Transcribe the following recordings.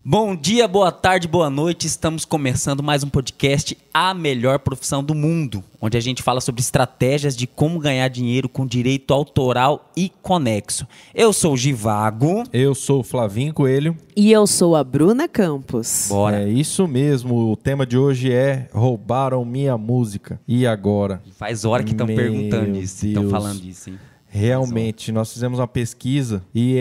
Bom dia, boa tarde, boa noite. Estamos começando mais um podcast A Melhor Profissão do Mundo, onde a gente fala sobre estratégias de como ganhar dinheiro com direito autoral e conexo. Eu sou o Givago. Eu sou o Flavinho Coelho. E eu sou a Bruna Campos. Bora. É isso mesmo. O tema de hoje é roubaram minha música. E agora? Faz hora que estão perguntando isso, estão falando isso, hein? Realmente, nós fizemos uma pesquisa e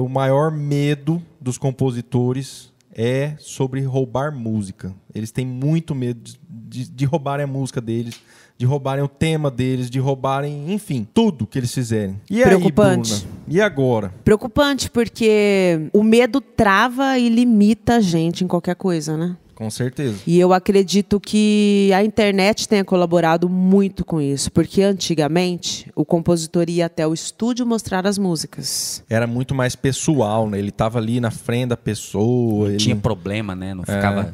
o maior medo dos compositores é sobre roubar música. Eles têm muito medo de roubarem a música deles, de roubarem o tema deles, de roubarem, enfim, tudo que eles fizerem. E Preocupante. aí, Bruna? E agora? Preocupante, porque o medo trava e limita a gente em qualquer coisa, né? Com certeza. E eu acredito que a internet tenha colaborado muito com isso, porque antigamente o compositor ia até o estúdio mostrar as músicas. Era muito mais pessoal, né? Ele estava ali na frente da pessoa. Não tinha problema, né? Não ficava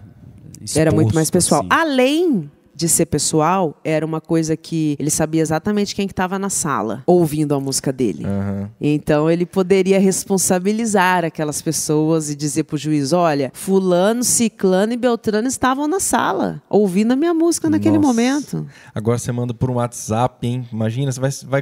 exposto, era muito mais pessoal. Assim. Além de ser pessoal, era uma coisa que ele sabia exatamente quem que estava na sala ouvindo a música dele. Uhum. Então ele poderia responsabilizar aquelas pessoas e dizer pro juiz, olha, fulano, ciclano e beltrano estavam na sala ouvindo a minha música naquele momento. Agora você manda por um WhatsApp, hein? Imagina,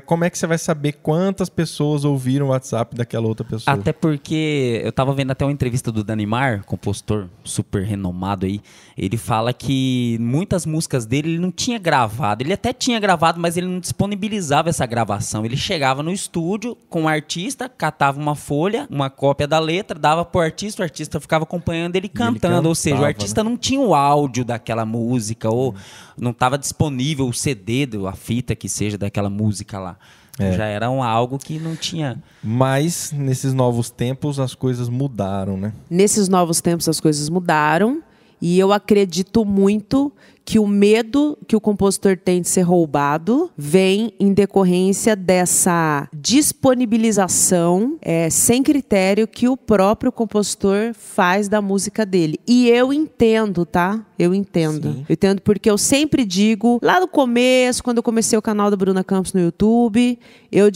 como é que você vai saber quantas pessoas ouviram o WhatsApp daquela outra pessoa? Até porque eu tava vendo até uma entrevista do Danimar, compositor super renomado aí. Ele fala que muitas músicas dele ele não tinha gravado. Ele até tinha gravado, mas ele não disponibilizava essa gravação. Ele chegava no estúdio com o artista, catava uma folha, uma cópia da letra, dava pro artista, o artista ficava acompanhando ele cantando. Ou seja, o artista não tinha o áudio daquela música, ou não estava disponível o CD, a fita que seja daquela música lá. Já era algo que não tinha. Mas, nesses novos tempos, as coisas mudaram, né? Nesses novos tempos, as coisas mudaram. E eu acredito muito que o medo que o compositor tem de ser roubado vem em decorrência dessa disponibilização sem critério que o próprio compositor faz da música dele. E eu entendo, tá? Eu entendo. Sim. Eu entendo porque eu sempre digo, lá no começo, quando eu comecei o canal da Bruna Campos no YouTube, eu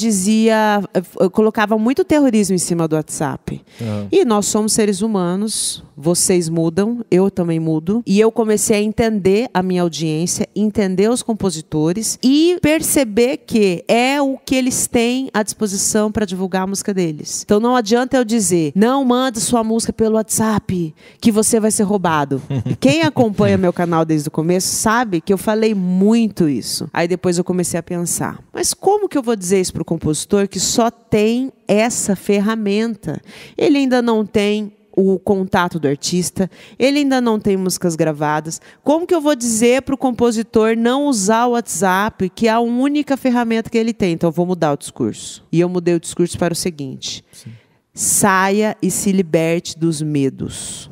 colocava muito terrorismo em cima do WhatsApp. Uhum. E nós somos seres humanos, vocês mudam, eu também mudo. E eu comecei a entender a minha audiência, entender os compositores e perceber que é o que eles têm à disposição para divulgar a música deles. Então não adianta eu dizer, não mande sua música pelo WhatsApp, que você vai ser roubado. Quem acompanha meu canal desde o começo sabe que eu falei muito isso. Aí depois eu comecei a pensar, mas como que eu vou dizer isso para o compositor que só tem essa ferramenta? Ele ainda não tem o contato do artista, ele ainda não tem músicas gravadas. Como que eu vou dizer para o compositor não usar o WhatsApp, que é a única ferramenta que ele tem? Então eu vou mudar o discurso. E eu mudei o discurso para o seguinte: sim, saia e se liberte dos medos.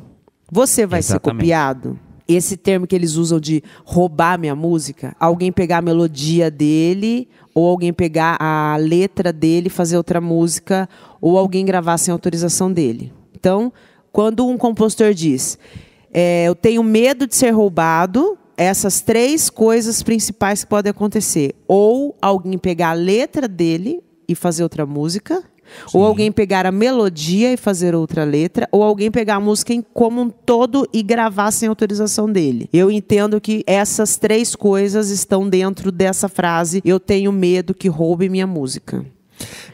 Você vai ser copiado? Esse termo que eles usam de roubar minha música, alguém pegar a melodia dele, ou alguém pegar a letra dele e fazer outra música, ou alguém gravar sem autorização dele. Então, quando um compositor diz, eu tenho medo de ser roubado, essas três coisas principais que podem acontecer. Ou alguém pegar a letra dele e fazer outra música, sim, ou alguém pegar a melodia e fazer outra letra, ou alguém pegar a música como um todo e gravar sem autorização dele. Eu entendo que essas três coisas estão dentro dessa frase, eu tenho medo que roube minha música.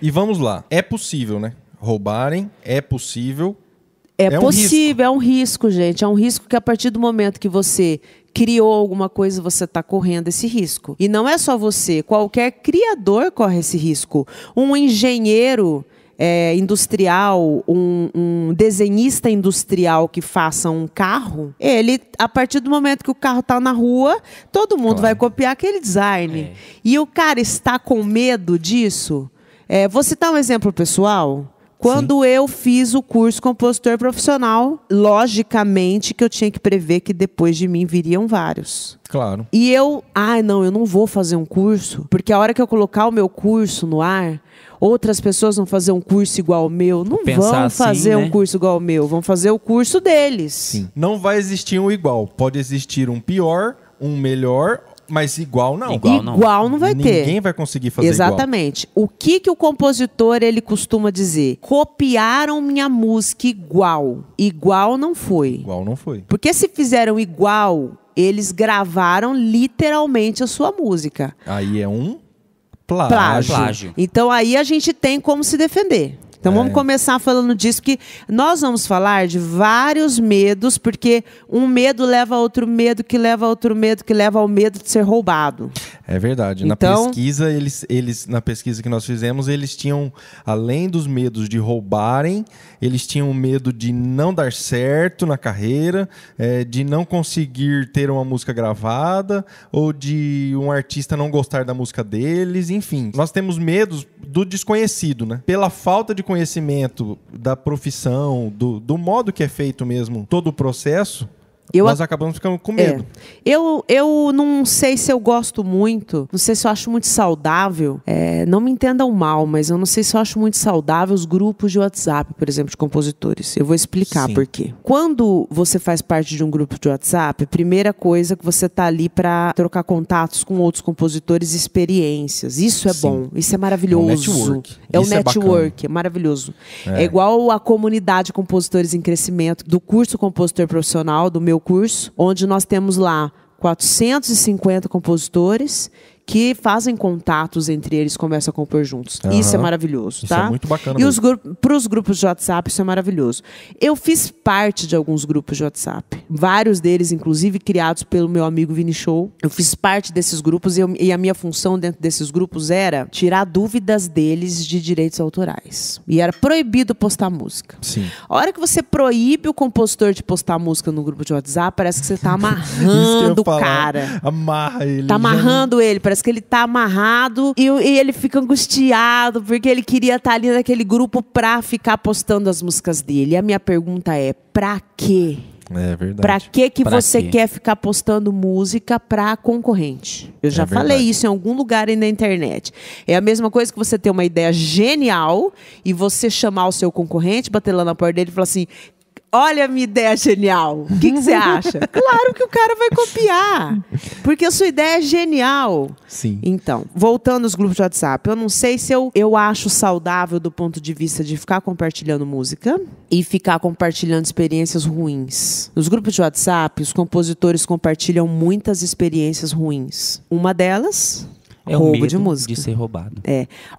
E vamos lá, é possível, né? Roubarem, é possível. É possível, é um risco, gente. É um risco que a partir do momento que você criou alguma coisa, você está correndo esse risco. E não é só você, qualquer criador corre esse risco. Um engenheiro industrial, um desenhista industrial que faça um carro, ele, a partir do momento que o carro está na rua, todo mundo vai copiar aquele design. E o cara está com medo disso. Vou citar um exemplo pessoal. Quando sim, eu fiz o curso compositor profissional, logicamente que eu tinha que prever que depois de mim viriam vários. Claro. E eu não vou fazer um curso, porque a hora que eu colocar o meu curso no ar, outras pessoas vão fazer um curso igual ao meu. Não vão fazer um curso igual ao meu, vão fazer o curso deles. Sim. Não vai existir um igual, pode existir um pior, um melhor, Mas igual não. Igual não vai ter. Ninguém vai conseguir fazer Exatamente. O que o compositor ele costuma dizer? Copiaram minha música igual. Igual não foi. Igual não foi. Porque se fizeram igual, eles gravaram literalmente a sua música. Aí é um plágio. Então aí a gente tem como se defender. Então vamos começar falando disso, que nós vamos falar de vários medos, porque um medo leva a outro medo, que leva a outro medo, que leva ao medo de ser roubado. É verdade. Então, na pesquisa, na pesquisa que nós fizemos, eles tinham, além dos medos de roubarem, eles tinham medo de não dar certo na carreira, de não conseguir ter uma música gravada, ou de um artista não gostar da música deles, enfim. Nós temos medos do desconhecido, né? Pela falta de conhecimento da profissão, do modo que é feito mesmo todo o processo, nós acabamos ficando com medo. Eu não sei se eu gosto muito, não sei se eu acho muito saudável, não me entendam mal, mas eu não sei se eu acho muito saudável os grupos de WhatsApp, por exemplo, de compositores. Eu vou explicar por quê. Quando você faz parte de um grupo de WhatsApp, a primeira coisa é que você está ali para trocar contatos com outros compositores e experiências. Isso é bom, isso é maravilhoso. É o network, é maravilhoso. É igual a comunidade de compositores em crescimento do curso Compositor Profissional, do meu curso, onde nós temos lá 450 compositores que fazem contatos entre eles, começam a compor juntos. Isso é maravilhoso, tá? Isso é muito bacana. E para os grupos de WhatsApp, isso é maravilhoso. Eu fiz parte de alguns grupos de WhatsApp. Vários deles, inclusive, criados pelo meu amigo Vini Show. Eu fiz parte desses grupos e a minha função dentro desses grupos era tirar dúvidas deles de direitos autorais. E era proibido postar música. Sim. A hora que você proíbe o compositor de postar música no grupo de WhatsApp, parece que você está amarrando o cara. Amarra ele. Tá amarrando ele, parece que ele tá amarrado e ele fica angustiado porque ele queria estar ali naquele grupo pra ficar postando as músicas dele. E a minha pergunta é, pra quê? É verdade. Pra que você quer ficar postando música pra concorrente? Eu já falei isso em algum lugar aí na internet. É a mesma coisa que você ter uma ideia genial e você chamar o seu concorrente, bater lá na porta dele e falar assim: olha a minha ideia genial. O que você acha? Claro que o cara vai copiar. Porque a sua ideia é genial. Sim. Então, voltando aos grupos de WhatsApp, eu não sei se eu acho saudável do ponto de vista de ficar compartilhando música e ficar compartilhando experiências ruins. Nos grupos de WhatsApp, os compositores compartilham muitas experiências ruins. Uma delas... É roubo o medo de música. de ser roubado.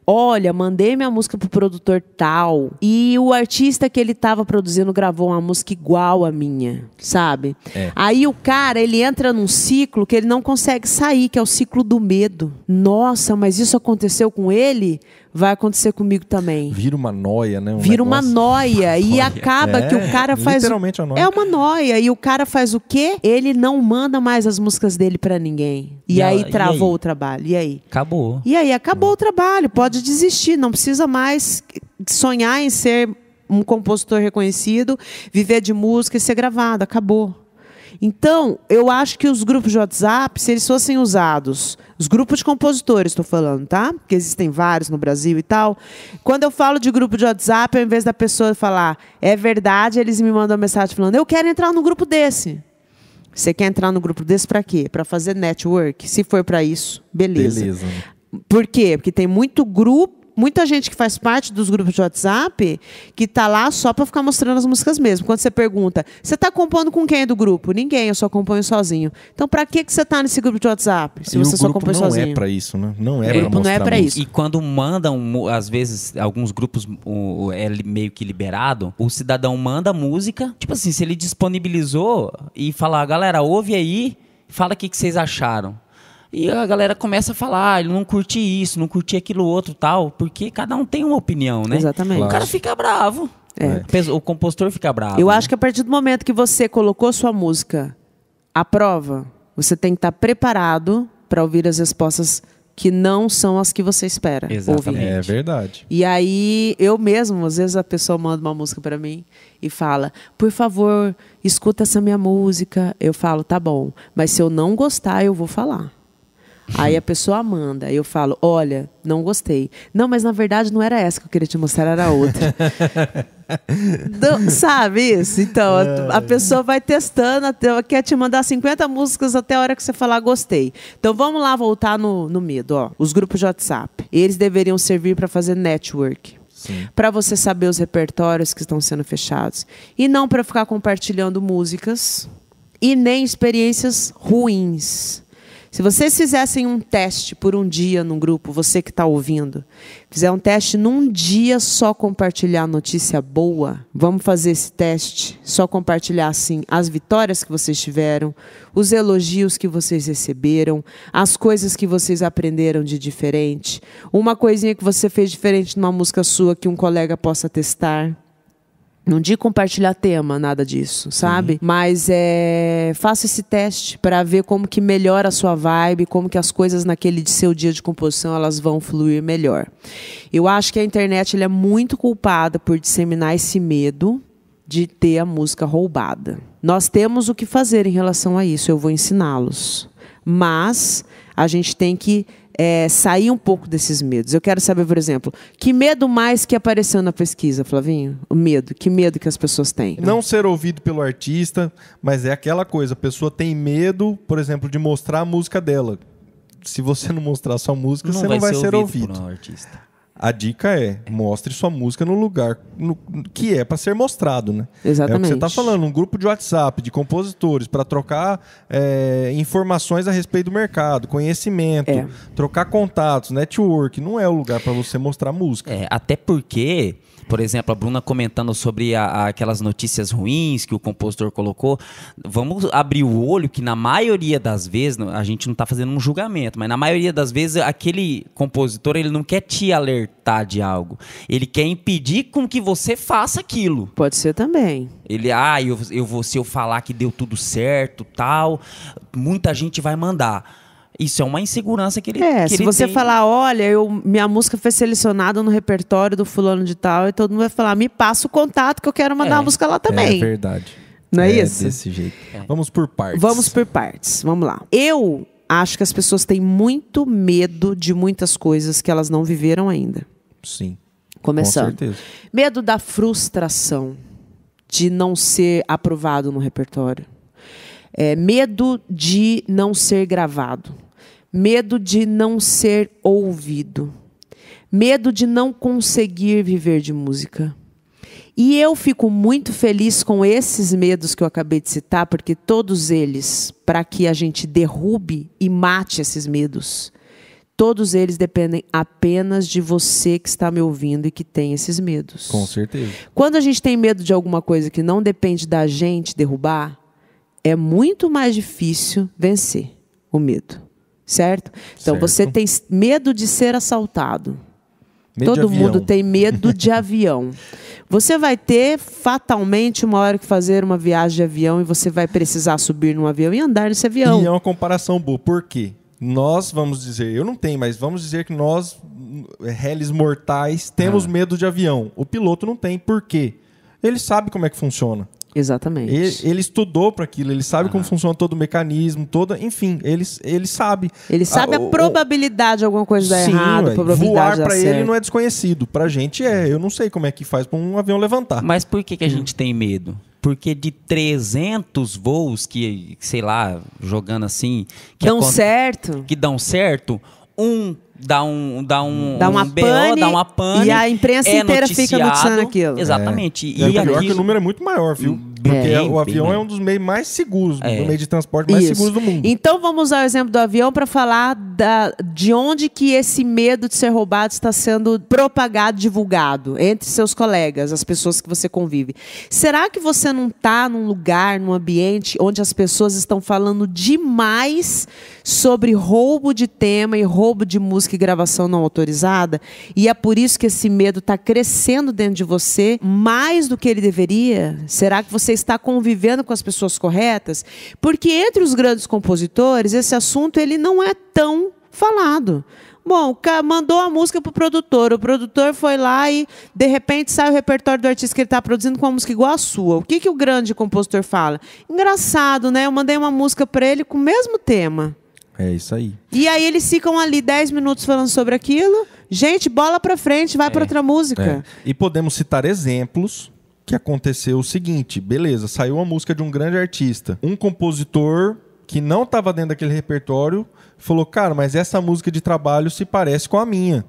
Olha, mandei minha música pro produtor tal e o artista que ele tava produzindo gravou uma música igual a minha, sabe? Aí o cara, ele entra num ciclo que ele não consegue sair, que é o ciclo do medo. Nossa, mas isso aconteceu com ele? Vai acontecer comigo também. Vira uma noia, né? Vira uma noia. E acaba que o cara faz... Literalmente uma noia. É uma noia. E o cara faz o quê? Ele não manda mais as músicas dele pra ninguém. E aí travou o trabalho. E aí? Acabou. E aí acabou o trabalho. Pode desistir. Não precisa mais sonhar em ser um compositor reconhecido, viver de música e ser gravado. Acabou. Então, eu acho que os grupos de WhatsApp, se eles fossem usados, os grupos de compositores, estou falando, tá? Porque existem vários no Brasil e tal. Quando eu falo de grupo de WhatsApp, ao invés da pessoa falar, é verdade, eles me mandam uma mensagem falando, eu quero entrar no grupo desse. Você quer entrar no grupo desse para quê? Para fazer network? Se for para isso, beleza. Por quê? Porque tem muita gente que faz parte dos grupos de WhatsApp que tá lá só para ficar mostrando as músicas mesmo. Quando você pergunta, você tá compondo com quem do grupo? Ninguém, eu só componho sozinho. Então, para que você tá nesse grupo de WhatsApp? Se você só compõe sozinho. Não é para isso, né? Não é para mostrar. Não é para isso. E quando mandam, às vezes, alguns grupos é meio que liberado, o cidadão manda a música, tipo assim, se ele disponibilizou e falar, galera, ouve aí, fala o que vocês acharam. E a galera começa a falar, ele não curte isso, não curte aquilo outro tal, porque cada um tem uma opinião, né? Exatamente. O cara fica bravo. O compositor fica bravo. Eu acho que a partir do momento que você colocou sua música à prova, você tem que estar preparado para ouvir as respostas que não são as que você espera. Exatamente. Ouvir. É verdade. E aí, eu mesmo, às vezes a pessoa manda uma música para mim e fala, por favor, escuta essa minha música. Eu falo, tá bom, mas se eu não gostar, eu vou falar. Aí a pessoa manda, eu falo, olha, não gostei. Não, mas na verdade não era essa que eu queria te mostrar, era outra. Sabe isso? Então, a pessoa vai testando, quer te mandar 50 músicas até a hora que você falar gostei. Então, vamos lá voltar no medo. Ó. Os grupos de WhatsApp. Eles deveriam servir para fazer network. Para você saber os repertórios que estão sendo fechados. E não para ficar compartilhando músicas e nem experiências ruins. Se vocês fizessem um teste por um dia num grupo, você que está ouvindo, fizer um teste num dia só compartilhar notícia boa, vamos fazer esse teste, só compartilhar assim as vitórias que vocês tiveram, os elogios que vocês receberam, as coisas que vocês aprenderam de diferente, uma coisinha que você fez diferente numa música sua que um colega possa testar. Não digo compartilhar tema, nada disso, sabe? Mas faça esse teste para ver como que melhora a sua vibe, como que as coisas naquele seu dia de composição elas vão fluir melhor. Eu acho que a internet ela é muito culpada por disseminar esse medo de ter a música roubada. Nós temos o que fazer em relação a isso, eu vou ensiná-los. Mas a gente tem que sair um pouco desses medos. Eu quero saber, por exemplo, que medo mais que apareceu na pesquisa, Flavinho? O medo. Que medo que as pessoas têm? Não ser ouvido pelo artista, mas é aquela coisa. A pessoa tem medo, por exemplo, de mostrar a música dela. Se você não mostrar sua música, você não vai ser ouvido. Por um artista. A dica mostre sua música no lugar que é para ser mostrado, né? Exatamente. É o que você está falando, um grupo de WhatsApp de compositores para trocar informações a respeito do mercado, conhecimento, trocar contatos, network, não é o lugar para você mostrar música. Até porque, por exemplo, a Bruna comentando sobre aquelas notícias ruins que o compositor colocou, vamos abrir o olho que na maioria das vezes, a gente não está fazendo um julgamento, mas na maioria das vezes aquele compositor ele não quer te alertar de algo, ele quer impedir com que você faça aquilo. Pode ser também. Ele, se eu falar que deu tudo certo, tal, muita gente vai mandar. Isso é uma insegurança que ele tem. Se você falar, olha, minha música foi selecionada no repertório do fulano de tal, e todo mundo vai falar, me passa o contato que eu quero mandar a música lá também. É verdade. Não é isso? Desse jeito. Vamos por partes. Vamos por partes. Vamos lá. Eu acho que as pessoas têm muito medo de muitas coisas que elas não viveram ainda. Sim. Começando. Com certeza. Medo da frustração de não ser aprovado no repertório. Medo de não ser gravado. Medo de não ser ouvido. Medo de não conseguir viver de música. E eu fico muito feliz com esses medos que eu acabei de citar, porque todos eles, para que a gente derrube e mate esses medos, todos eles dependem apenas de você que está me ouvindo e que tem esses medos. Com certeza. Quando a gente tem medo de alguma coisa que não depende da gente derrubar, é muito mais difícil vencer o medo, certo? Então, você tem medo de ser assaltado. Todo mundo tem medo de avião. Você vai ter, fatalmente, uma hora que fazer uma viagem de avião e você vai precisar subir num avião e andar nesse avião. E é uma comparação boa. Por quê? Nós, vamos dizer, eu não tenho, mas vamos dizer que nós, réis mortais, temos medo de avião. O piloto não tem. Por quê? Ele sabe como é que funciona. Exatamente. Ele estudou para aquilo, ele sabe como funciona todo o mecanismo, enfim, ele sabe. Ele sabe a probabilidade de alguma coisa dar errado, a probabilidade voar para ele não é desconhecido, pra gente eu não sei como é que faz para um avião levantar. Mas por que a gente tem medo? Porque de 300 voos que, sei lá, jogando assim, que dão certo, dá uma pane e a imprensa inteira fica noticiando aquilo. Exatamente. E pior que o número é muito maior, viu? Porque o avião é um dos meios mais seguros, do meio de transporte mais seguros do mundo. Então vamos usar o exemplo do avião para falar de onde que esse medo de ser roubado está sendo propagado, divulgado entre seus colegas, as pessoas que você convive. Será que você não está num lugar, num ambiente onde as pessoas estão falando demais sobre roubo de tema e roubo de música e gravação não autorizada? E é por isso que esse medo está crescendo dentro de você mais do que ele deveria? Será que você está convivendo com as pessoas corretas? Porque entre os grandes compositores, esse assunto ele não é tão falado. Bom, o cara mandou a música pro produtor, o produtor foi lá e, de repente, sai o repertório do artista que ele está produzindo com uma música igual a sua. O que o grande compositor fala? Engraçado, né? Eu mandei uma música para ele com o mesmo tema. É isso aí. E aí eles ficam ali 10 minutos falando sobre aquilo. Gente, bola pra frente, vai para outra música. E podemos citar exemplos que aconteceu o seguinte, beleza, saiu uma música de um grande artista. Um compositor que não estava dentro daquele repertório falou, cara, mas essa música de trabalho se parece com a minha.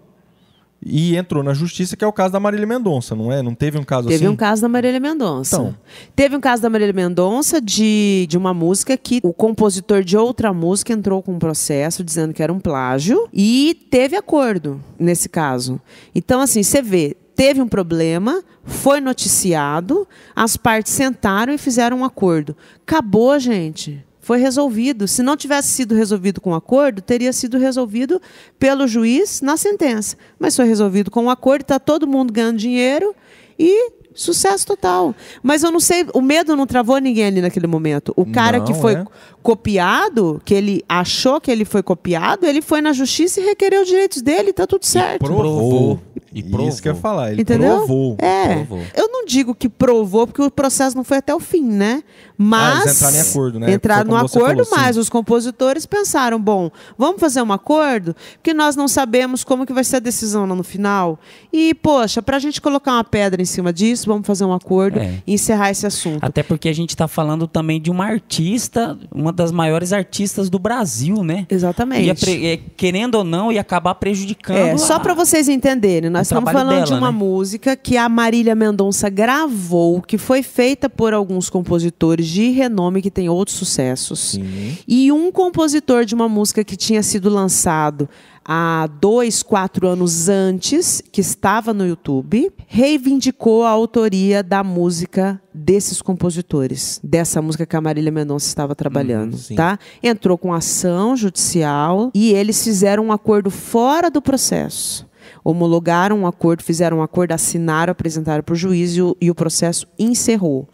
E entrou na justiça, que é o caso da Marília Mendonça, não é? Não teve um caso assim? Teve um caso da Marília Mendonça. Então. Teve um caso da Marília Mendonça de uma música que o compositor de outra música entrou com um processo dizendo que era um plágio e teve acordo nesse caso. Então, assim, você vê, teve um problema, foi noticiado, as partes sentaram e fizeram um acordo. Acabou, gente. Foi resolvido. Se não tivesse sido resolvido com acordo, teria sido resolvido pelo juiz na sentença. Mas foi resolvido com acordo, está todo mundo ganhando dinheiro e sucesso total. Mas eu não sei, o medo não travou ninguém ali naquele momento. O cara Não, que foi copiado, que ele achou que ele foi copiado, ele foi na justiça e requereu os direitos dele, está tudo certo. Provou. E provou. Isso que eu ia falar, ele Entendeu? provou. Provou. Eu não digo que provou, porque o processo não foi até o fim, né? Mas eles entraram em acordo, né? Entraram Foi no como você acordo, falou, mas sim. os compositores pensaram, bom, vamos fazer um acordo, porque nós não sabemos como que vai ser a decisão lá no final. E, poxa, pra gente colocar uma pedra em cima disso, vamos fazer um acordo e encerrar esse assunto. Até porque a gente está falando também de uma artista, uma das maiores artistas do Brasil, né? Exatamente. Querendo ou não, ia acabar prejudicando. Só para vocês entenderem, nós estamos trabalho falando dela, de uma né? música que a Marília Mendonça gravou, que foi feita por alguns compositores de renome que tem outros sucessos. Sim. E um compositor de uma música que tinha sido lançado há 2, 4 anos antes, que estava no YouTube, reivindicou a autoria da música desses compositores, dessa música que a Marília Mendonça estava trabalhando, sim. tá? Entrou com ação judicial e eles fizeram um acordo fora do processo. Homologaram um acordo, fizeram um acordo, assinaram, apresentaram para o juiz e o processo encerrou.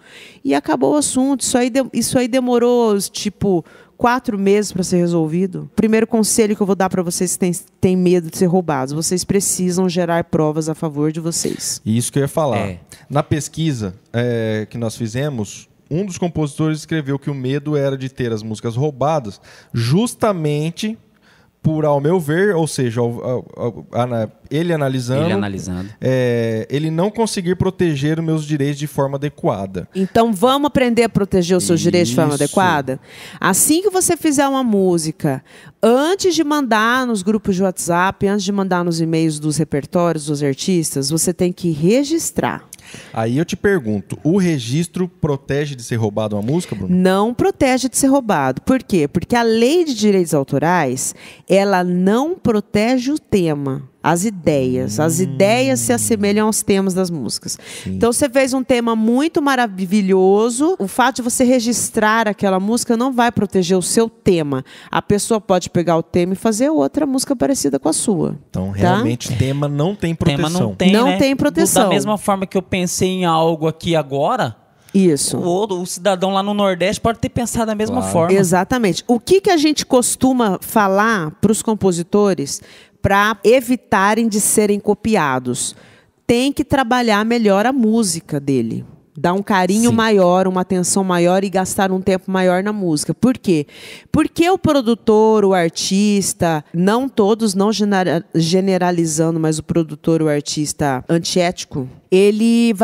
E acabou o assunto. Isso aí demorou, tipo, 4 meses para ser resolvido. Primeiro conselho que eu vou dar para vocês que têm medo de ser roubados. Vocês precisam gerar provas a favor de vocês. Isso que eu ia falar. É. Na pesquisa que nós fizemos, um dos compositores escreveu que o medo era de ter as músicas roubadas justamente por, ao meu ver, ou seja, ele analisando, ele não conseguir proteger os meus direitos de forma adequada. Então vamos aprender a proteger os seus direitos de forma Isso. adequada? Assim que você fizer uma música, antes de mandar nos grupos de WhatsApp, antes de mandar nos e-mails dos repertórios dos artistas, você tem que registrar. Aí eu te pergunto, o registro protege de ser roubado uma música, Bruno? Não protege de ser roubado. Por quê? Porque a lei de direitos autorais, ela não protege o tema, as ideias. As ideias se assemelham aos temas das músicas. Sim. Então, você fez um tema muito maravilhoso. O fato de você registrar aquela música não vai proteger o seu tema. A pessoa pode pegar o tema e fazer outra música parecida com a sua. Então, realmente, tema não tem proteção. Tema não tem, Não né? tem proteção. Da mesma forma que eu pensei em algo aqui agora, Isso. o cidadão lá no Nordeste pode ter pensado da mesma forma. Exatamente. O que a gente costuma falar para os compositores para evitarem de serem copiados? Tem que trabalhar melhor a música dele. Dar um carinho maior, uma atenção maior e gastar um tempo maior na música. Por quê? Porque o produtor, o artista, não todos, não generalizando, mas o produtor, o artista antiético, ele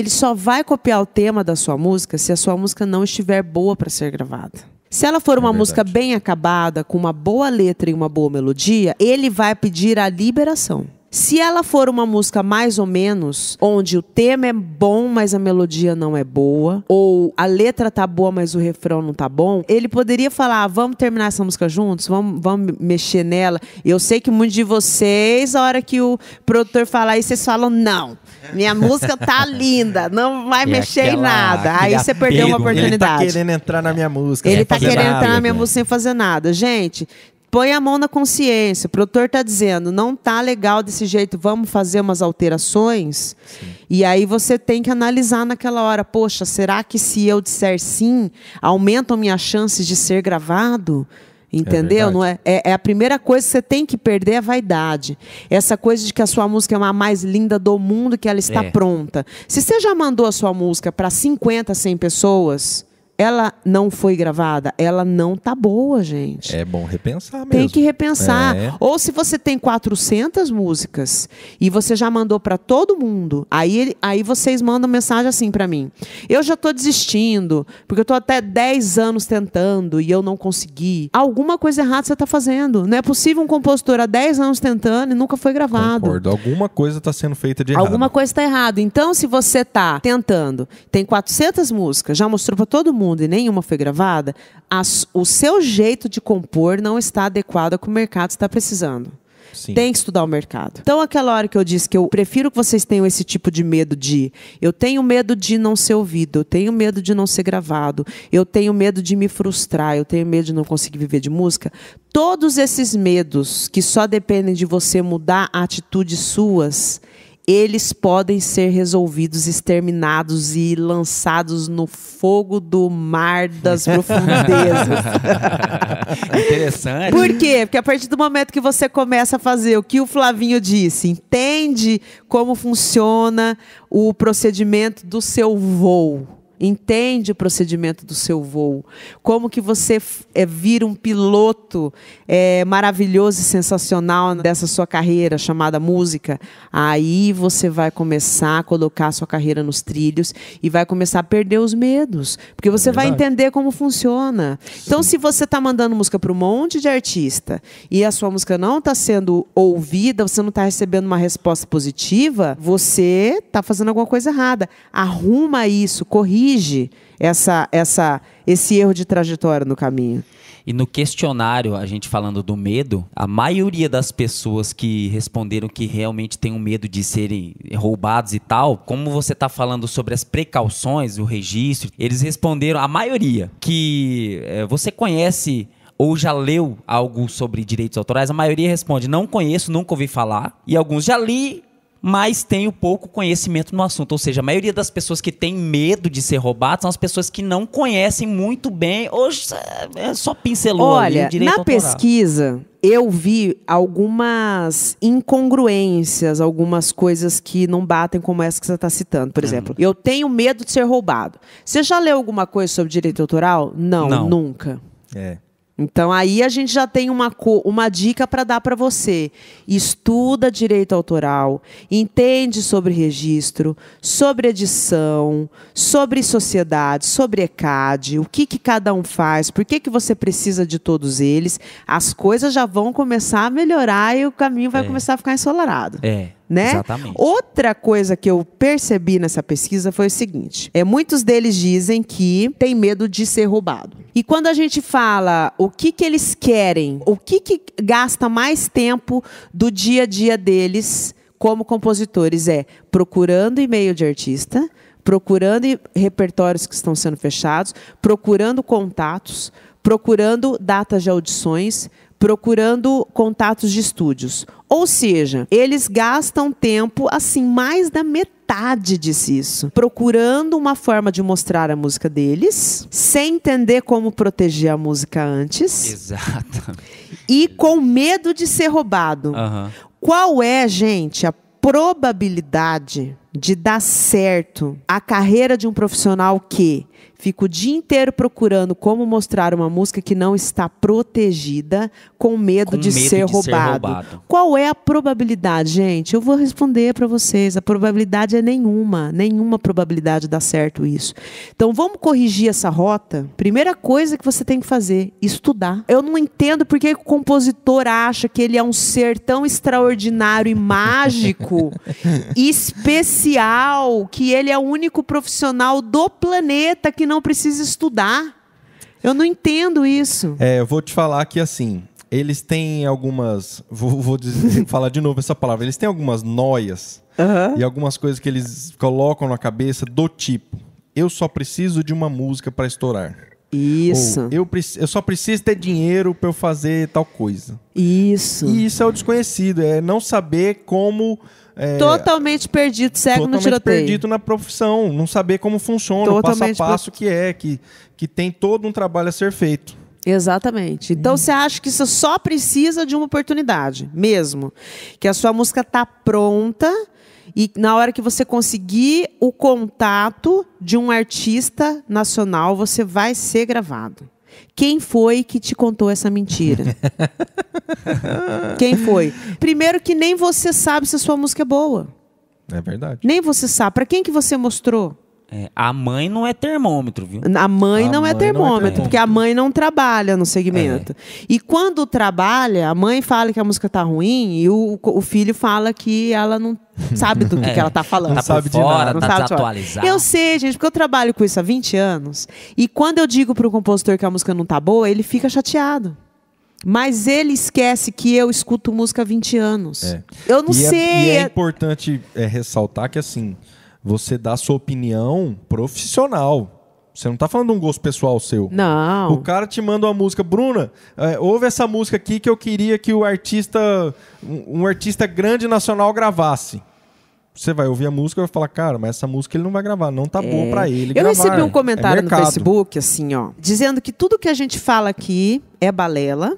só vai copiar o tema da sua música se a sua música não estiver boa para ser gravada. Se ela for uma música bem acabada, com uma boa letra e uma boa melodia, ele vai pedir a liberação. Se ela for uma música mais ou menos, onde o tema é bom, mas a melodia não é boa, ou a letra tá boa, mas o refrão não tá bom, ele poderia falar, vamos terminar essa música juntos, vamos mexer nela. Eu sei que muitos de vocês, a hora que o produtor falar isso, vocês falam, não, minha música tá linda, não vai mexer em nada. Aí você perdeu uma oportunidade. Ele tá querendo entrar na minha música. Ele tá sem fazer querendo nada, entrar na minha cara. música sem fazer nada. Gente, põe a mão na consciência. O produtor está dizendo, não tá legal desse jeito, vamos fazer umas alterações. Sim. E aí você tem que analisar naquela hora, poxa, será que se eu disser sim, aumentam minhas chances de ser gravado? Entendeu? Não é a primeira coisa que você tem que perder é a vaidade. Essa coisa de que a sua música é a mais linda do mundo, que ela está pronta. Se você já mandou a sua música para 50, 100 pessoas, ela não foi gravada, ela não tá boa, gente. É bom repensar mesmo. Tem que repensar. É. Ou se você tem 400 músicas e você já mandou para todo mundo, aí vocês mandam mensagem assim para mim. Eu já tô desistindo, porque eu tô até 10 anos tentando e eu não consegui. Alguma coisa errada você tá fazendo. Não é possível um compositor há 10 anos tentando e nunca foi gravado. Concordo. Alguma coisa está sendo feita de errado. Alguma coisa está errada. Então, se você está tentando, tem 400 músicas, já mostrou para todo mundo e nenhuma foi gravada, o seu jeito de compor não está adequado ao que o mercado está precisando. Sim. Tem que estudar o mercado. Então, aquela hora que eu disse que eu prefiro que vocês tenham esse tipo de medo de... Eu tenho medo de não ser ouvido, eu tenho medo de não ser gravado, eu tenho medo de me frustrar, eu tenho medo de não conseguir viver de música. Todos esses medos que só dependem de você mudar atitudes suas, eles podem ser resolvidos, exterminados e lançados no fogo do mar das profundezas. Interessante. Por quê? Porque a partir do momento que você começa a fazer o que o Flavinho disse, entende como funciona o procedimento do seu voo. Entende o procedimento do seu voo. Como que você vira um piloto maravilhoso e sensacional dessa sua carreira chamada música. Aí você vai começar a colocar a sua carreira nos trilhos e vai começar a perder os medos. Porque você vai entender como funciona. Então, se você está mandando música para um monte de artista e a sua música não está sendo ouvida, você não está recebendo uma resposta positiva, você está fazendo alguma coisa errada. Arruma isso, corrige esse erro de trajetória no caminho. E no questionário, a gente falando do medo, a maioria das pessoas que responderam que realmente tem um medo de serem roubados e tal, como você está falando sobre as precauções, o registro, eles responderam, a maioria, que você conhece ou já leu algo sobre direitos autorais. A maioria responde, não conheço, nunca ouvi falar. E alguns, já li, mas tenho pouco conhecimento no assunto. Ou seja, a maioria das pessoas que tem medo de ser roubadas são as pessoas que não conhecem muito bem, ou só pincelou ali o direito autoral. Na pesquisa, eu vi algumas incongruências, algumas coisas que não batem como essa que você está citando. Por exemplo, eu tenho medo de ser roubado. Você já leu alguma coisa sobre direito autoral? Não. Nunca. Então, aí a gente já tem uma dica para dar para você. Estuda direito autoral, entende sobre registro, sobre edição, sobre sociedade, sobre ECAD, o que cada um faz, por que você precisa de todos eles. As coisas já vão começar a melhorar e o caminho vai começar a ficar ensolarado. Né? Exatamente. Outra coisa que eu percebi nessa pesquisa foi o seguinte: muitos deles dizem que tem medo de ser roubado. E quando a gente fala o que eles querem, o que gasta mais tempo do dia a dia deles como compositores, procurando e-mail de artista, procurando repertórios que estão sendo fechados, procurando contatos, procurando datas de audições, procurando contatos de estúdios. Ou seja, eles gastam tempo, assim, mais da metade disso, procurando uma forma de mostrar a música deles, sem entender como proteger a música antes. Exato. E com medo de ser roubado. Qual é, gente, a probabilidade de dar certo a carreira de um profissional que fica o dia inteiro procurando como mostrar uma música que não está protegida, com medo de ser roubado? Qual é a probabilidade, gente? Eu vou responder para vocês. A probabilidade é nenhuma. Nenhuma probabilidade dá certo isso. Então, vamos corrigir essa rota? Primeira coisa que você tem que fazer, estudar. Eu não entendo por que o compositor acha que ele é um ser tão extraordinário e mágico, especial, que ele é o único profissional do planeta que não precisa estudar. Eu não entendo isso. Eu vou te falar que, assim, eles têm algumas... Vou falar de novo essa palavra. Eles têm algumas noias e algumas coisas que eles colocam na cabeça do tipo: eu só preciso de uma música para estourar. Isso. Ou, eu só preciso ter dinheiro para eu fazer tal coisa. Isso. E isso é o desconhecido. É não saber como... totalmente perdido, cego no tiroteio. Totalmente perdido na profissão, não saber como funciona, o passo a passo que tem todo um trabalho a ser feito. Exatamente. Então você acha que você só precisa de uma oportunidade, mesmo. Que a sua música está pronta e na hora que você conseguir o contato de um artista nacional, você vai ser gravado. Quem foi que te contou essa mentira? Quem foi? Primeiro que nem você sabe se a sua música é boa. É verdade. Nem você sabe. Para quem que você mostrou? A mãe não é termômetro, viu? A mãe não é termômetro, porque a termômetro. mãe não trabalha no segmento. E quando trabalha, a mãe fala que a música tá ruim e o filho fala que ela não sabe do que ela tá falando. Tá sabe por de fora, nada. tá Não sabe de fora. desatualizado. Eu sei, gente, porque eu trabalho com isso há 20 anos. E quando eu digo pro compositor que a música não tá boa, ele fica chateado. Mas ele esquece que eu escuto música há 20 anos. Eu não sei. E é importante ressaltar que, assim, você dá a sua opinião profissional. Você não tá falando de um gosto pessoal seu. Não. O cara te manda uma música. Bruna, ouve essa música aqui que eu queria que o artista, um artista grande nacional gravasse. Você vai ouvir a música e vai falar, cara, mas essa música ele não vai gravar, não tá boa pra ele Eu gravar. recebi um comentário no mercado. Facebook, assim, ó, dizendo que tudo que a gente fala aqui é balela.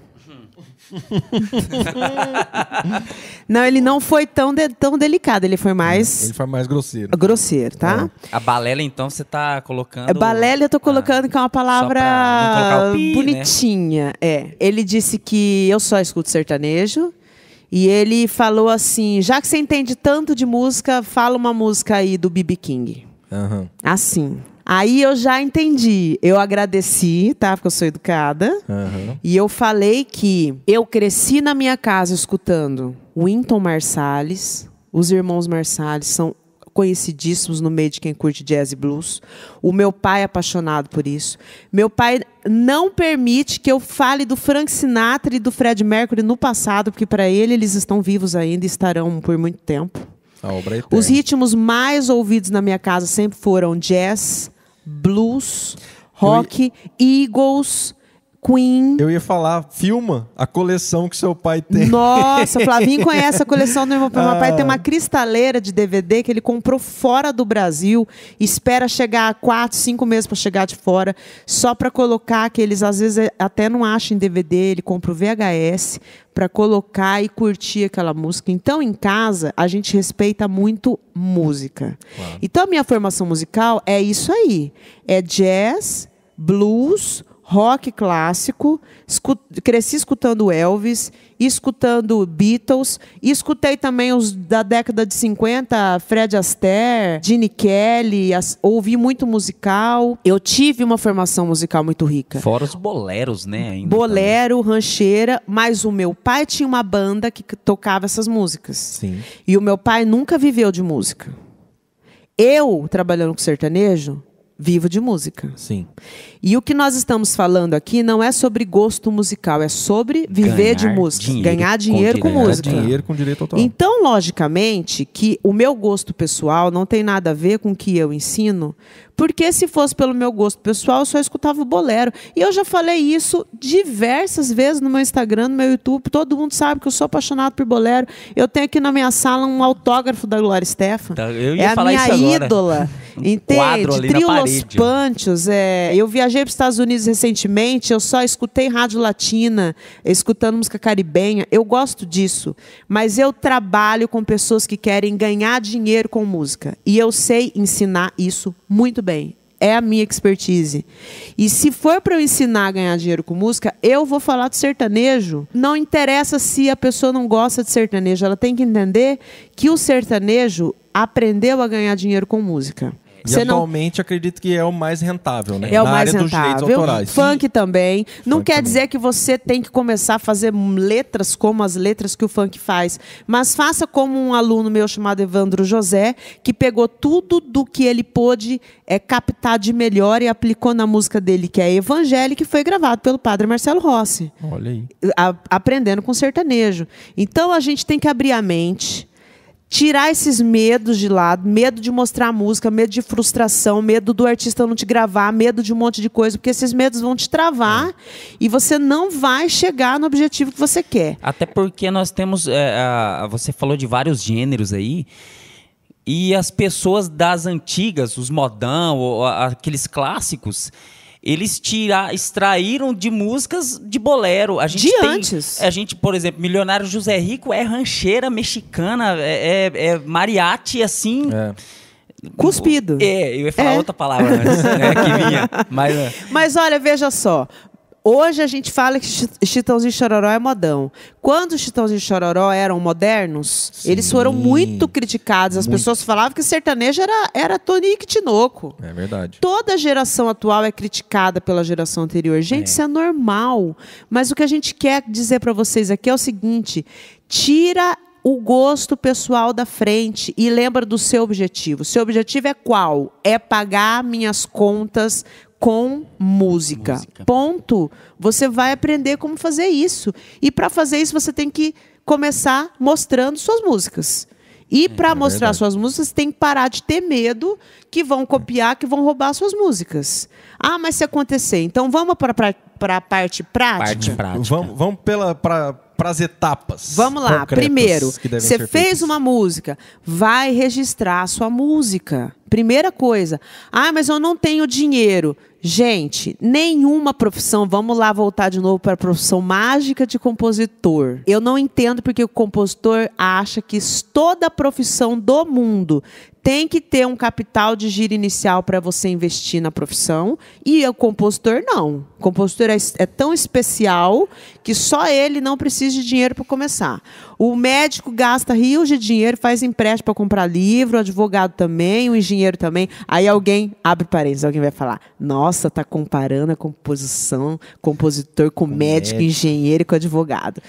Não, ele não foi tão delicado, ele foi mais Ele foi mais grosseiro. grosseiro, tá? A balela, então, você tá colocando... Balela eu tô colocando que é uma palavra Só pra não colocar o pi, bonitinha. Ele disse que eu só escuto sertanejo. E ele falou assim, já que você entende tanto de música, fala uma música aí do B.B. King. Aham. Assim. Aí eu já entendi. Eu agradeci, tá? Porque eu sou educada. Aham. E eu falei que eu cresci na minha casa escutando Wynton Marsalis. Os irmãos Marsalis são conhecidíssimos no meio de quem curte jazz e blues. O meu pai é apaixonado por isso. Meu pai não permite que eu fale do Frank Sinatra e do Freddie Mercury no passado, porque para ele eles estão vivos ainda e estarão por muito tempo. A obra é eterna. Os ritmos mais ouvidos na minha casa sempre foram jazz, blues, rock, Eagles, Queen. Eu ia falar, filma a coleção que seu pai tem. Nossa, Flavinho conhece a coleção do meu pai. Meu pai tem uma cristaleira de DVD que ele comprou fora do Brasil, espera chegar 4, 5 meses para chegar de fora, só para colocar, que eles às vezes até não acham em DVD, ele compra o VHS para colocar e curtir aquela música. Então, em casa, a gente respeita muito música. Claro. Então, a minha formação musical é isso aí. É jazz, blues, rock clássico, cresci escutando Elvis, escutando Beatles, e escutei também os da década de 50, Fred Astaire, Gene Kelly, ouvi muito musical. Eu tive uma formação musical muito rica. Fora os boleros, né? Ainda Bolero, rancheira, mas o meu pai tinha uma banda que tocava essas músicas. Sim. E o meu pai nunca viveu de música. Eu, trabalhando com sertanejo, vivo de música. Sim. E o que nós estamos falando aqui não é sobre gosto musical, é sobre viver de música, ganhar dinheiro com música. Dinheiro com direito autoral. Então, logicamente, que o meu gosto pessoal não tem nada a ver com o que eu ensino, porque se fosse pelo meu gosto pessoal, eu só escutava o bolero. E eu já falei isso diversas vezes no meu Instagram, no meu YouTube. Todo mundo sabe que eu sou apaixonado por bolero. Eu tenho aqui na minha sala um autógrafo da Glória Estefan. Eu ia É a falar minha isso agora. ídola. Quadro ali Entende? na Trio Los parede. Panchos. Eu viajei para os Estados Unidos recentemente, eu só escutei rádio latina, escutando música caribenha. Eu gosto disso. Mas eu trabalho com pessoas que querem ganhar dinheiro com música. E eu sei ensinar isso muito bem. É a minha expertise. E se for para eu ensinar a ganhar dinheiro com música, eu vou falar de sertanejo. Não interessa se a pessoa não gosta de sertanejo. Ela tem que entender que o sertanejo aprendeu a ganhar dinheiro com música. E atualmente acredito que é o mais rentável, né? É o Na mais área dos direitos rentável. autorais. Funk também. Não Funk quer também. dizer que você tem que começar a fazer letras como as letras que o funk faz. Mas faça como um aluno meu chamado Evandro José, que pegou tudo do que ele pôde captar de melhor e aplicou na música dele, que é Evangelho, que foi gravado pelo padre Marcelo Rossi. Olha aí. Aprendendo com sertanejo. Então a gente tem que abrir a mente, tirar esses medos de lado, medo de mostrar a música, medo de frustração, medo do artista não te gravar, medo de um monte de coisa, porque esses medos vão te travar e você não vai chegar no objetivo que você quer. Até porque nós temos, você falou de vários gêneros aí, e as pessoas das antigas, os modão, aqueles clássicos, eles extraíram de músicas de bolero. A gente antes. A gente, por exemplo, Milionário José Rico é rancheira mexicana, é mariachi, assim... Cuspido. Eu ia falar outra palavra antes, né, que vinha. Mas olha, veja só. Hoje a gente fala que Chitãozinho e Chororó é modão. Quando os Chitãozinho e Chororó eram modernos, eles foram muito criticados. As pessoas falavam que sertanejo era Tonico e Tinoco. É verdade. Toda a geração atual é criticada pela geração anterior. Gente, isso é normal. Mas o que a gente quer dizer para vocês aqui é o seguinte: tira o gosto pessoal da frente e lembra do seu objetivo. O seu objetivo é qual? É pagar minhas contas com música. Ponto. Você vai aprender como fazer isso. E para fazer isso, você tem que começar mostrando suas músicas. E para mostrar suas músicas, você tem que parar de ter medo que vão copiar, que vão roubar suas músicas. Ah, mas se acontecer, então vamos para a parte prática? Vamos para as etapas. Vamos lá. Primeiro, você fez uma música, vai registrar a sua música. Primeira coisa. Ah, mas eu não tenho dinheiro. Gente, nenhuma profissão, vamos lá voltar de novo para a profissão mágica de compositor. Eu não entendo porque o compositor acha que toda profissão do mundo tem que ter um capital de giro inicial para você investir na profissão, e o compositor não. O compositor é tão especial que só ele não precisa de dinheiro para começar. O médico gasta rios de dinheiro, faz empréstimo para comprar livro, o advogado também, o engenheiro também. Aí alguém, abre parênteses, alguém vai falar: nossa, tá comparando a compositor com médico, engenheiro e com advogado.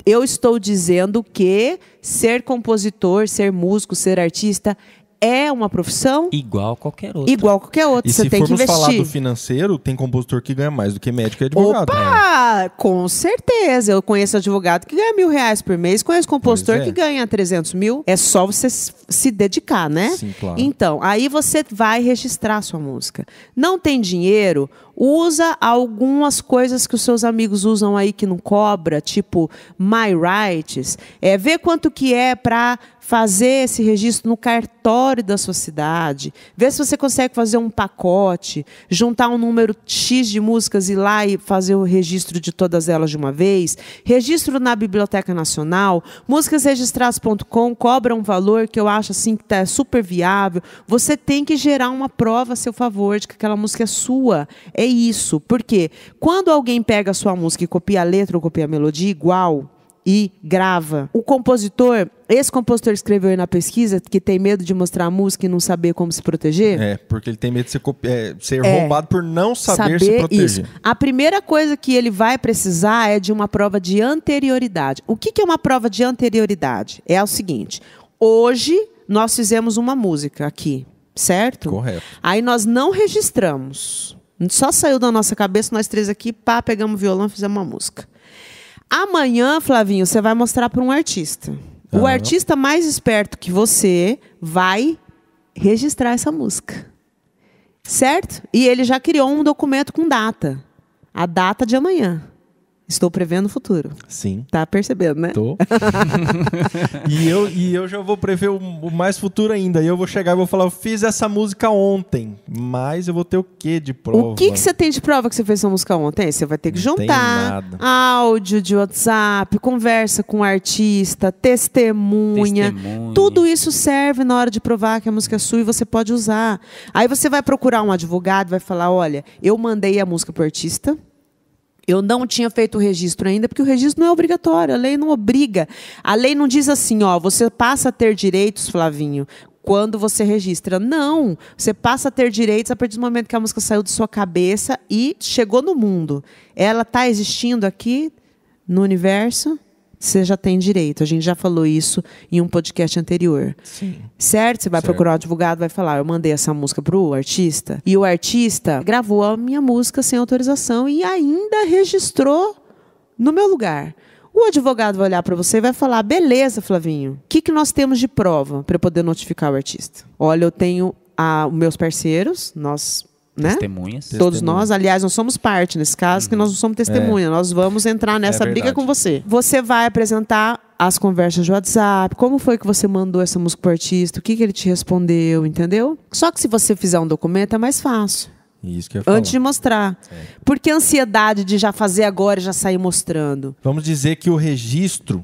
Eu estou dizendo que ser compositor, ser músico, ser artista é uma profissão igual qualquer outra. Igual qualquer outra. E você se tem que formos investir. falar do financeiro, tem compositor que ganha mais do que médico e advogado. Opa! Com certeza. Eu conheço advogado que ganha R$1.000 por mês, conheço compositor que ganha 300 mil. É só você se dedicar, né? Sim, claro. Então, aí você vai registrar a sua música. Não tem dinheiro? Usa algumas coisas que os seus amigos usam aí que não cobra, tipo MyRights. Vê quanto que é para fazer esse registro no cartório da sua cidade. Vê se você consegue fazer um pacote, juntar um número X de músicas e ir lá e fazer o registro de todas elas de uma vez. Registro na Biblioteca Nacional. Músicasregistradas.com cobra um valor que eu acho assim que tá super viável. Você tem que gerar uma prova a seu favor de que aquela música é sua. É isso. Porque quando alguém pega a sua música e copia a letra ou copia a melodia igual e grava, o compositor, esse compositor escreveu aí na pesquisa que tem medo de mostrar a música e não saber como se proteger. Porque ele tem medo de ser roubado por não saber se proteger. Isso. A primeira coisa que ele vai precisar é de uma prova de anterioridade. O que é uma prova de anterioridade? É o seguinte: hoje nós fizemos uma música aqui, certo? Correto. Aí nós não registramos. Só saiu da nossa cabeça, nós três aqui, pegamos o violão e fizemos uma música. Amanhã, Flavinho, você vai mostrar para um artista. O artista mais esperto que você vai registrar essa música. Certo? E ele já criou um documento com data. A data de amanhã. Estou prevendo o futuro. Sim. Tá percebendo, né? Tô. e eu já vou prever o mais futuro ainda. E eu vou chegar e vou falar: eu fiz essa música ontem, mas eu vou ter o quê de prova? O que você tem de prova que você fez essa música ontem? Você vai ter que juntar áudio de WhatsApp, conversa com o artista, testemunha. Tudo isso serve na hora de provar que a música é sua e você pode usar. Aí você vai procurar um advogado, vai falar: olha, eu mandei a música pro artista. Eu não tinha feito o registro ainda, porque o registro não é obrigatório, a lei não obriga. A lei não diz assim, você passa a ter direitos, Flavinho, quando você registra. Não, você passa a ter direitos a partir do momento que a música saiu de sua cabeça e chegou no mundo. Ela está existindo aqui no universo, você já tem direito. A gente já falou isso em um podcast anterior. Sim. Certo? Você vai procurar o advogado, vai falar: eu mandei essa música pro artista e o artista gravou a minha música sem autorização e ainda registrou no meu lugar. O advogado vai olhar para você e vai falar: beleza, Flavinho, o que nós temos de prova para eu poder notificar o artista? Olha, eu tenho os meus parceiros, nós... Né? Testemunhas. Todos nós, aliás, nós somos parte nesse caso, que nós não somos testemunha. Nós vamos entrar nessa briga com você. Você vai apresentar as conversas de WhatsApp, como foi que você mandou essa música pro artista, o que ele te respondeu, entendeu? Só que se você fizer um documento é mais fácil. Isso que eu ia falar. Antes de mostrar. Por que a ansiedade de já fazer agora e já sair mostrando? Vamos dizer que o registro,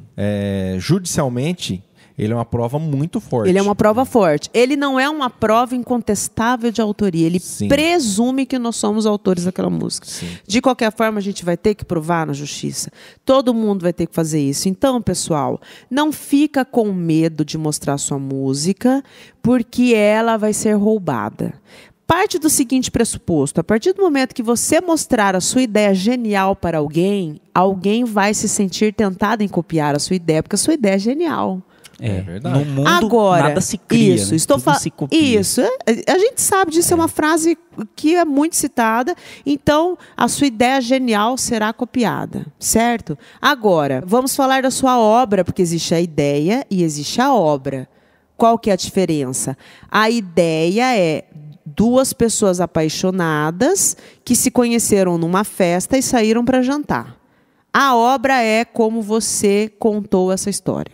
judicialmente, ele é uma prova muito forte. Ele é uma prova forte. Ele não é uma prova incontestável de autoria. Ele presume que nós somos autores daquela música. Sim. De qualquer forma, a gente vai ter que provar na justiça. Todo mundo vai ter que fazer isso. Então, pessoal, não fica com medo de mostrar sua música, porque ela vai ser roubada. Parte do seguinte pressuposto: a partir do momento que você mostrar a sua ideia genial para alguém, alguém vai se sentir tentado em copiar a sua ideia, porque a sua ideia é genial. É verdade. No mundo, Agora, nada se cria. isso, né? estou Tudo se copia. Isso, a gente sabe disso, é uma frase que é muito citada. Então, a sua ideia genial será copiada, certo? Agora, vamos falar da sua obra, porque existe a ideia e existe a obra. Qual que é a diferença? A ideia é duas pessoas apaixonadas que se conheceram numa festa e saíram para jantar. A obra é como você contou essa história.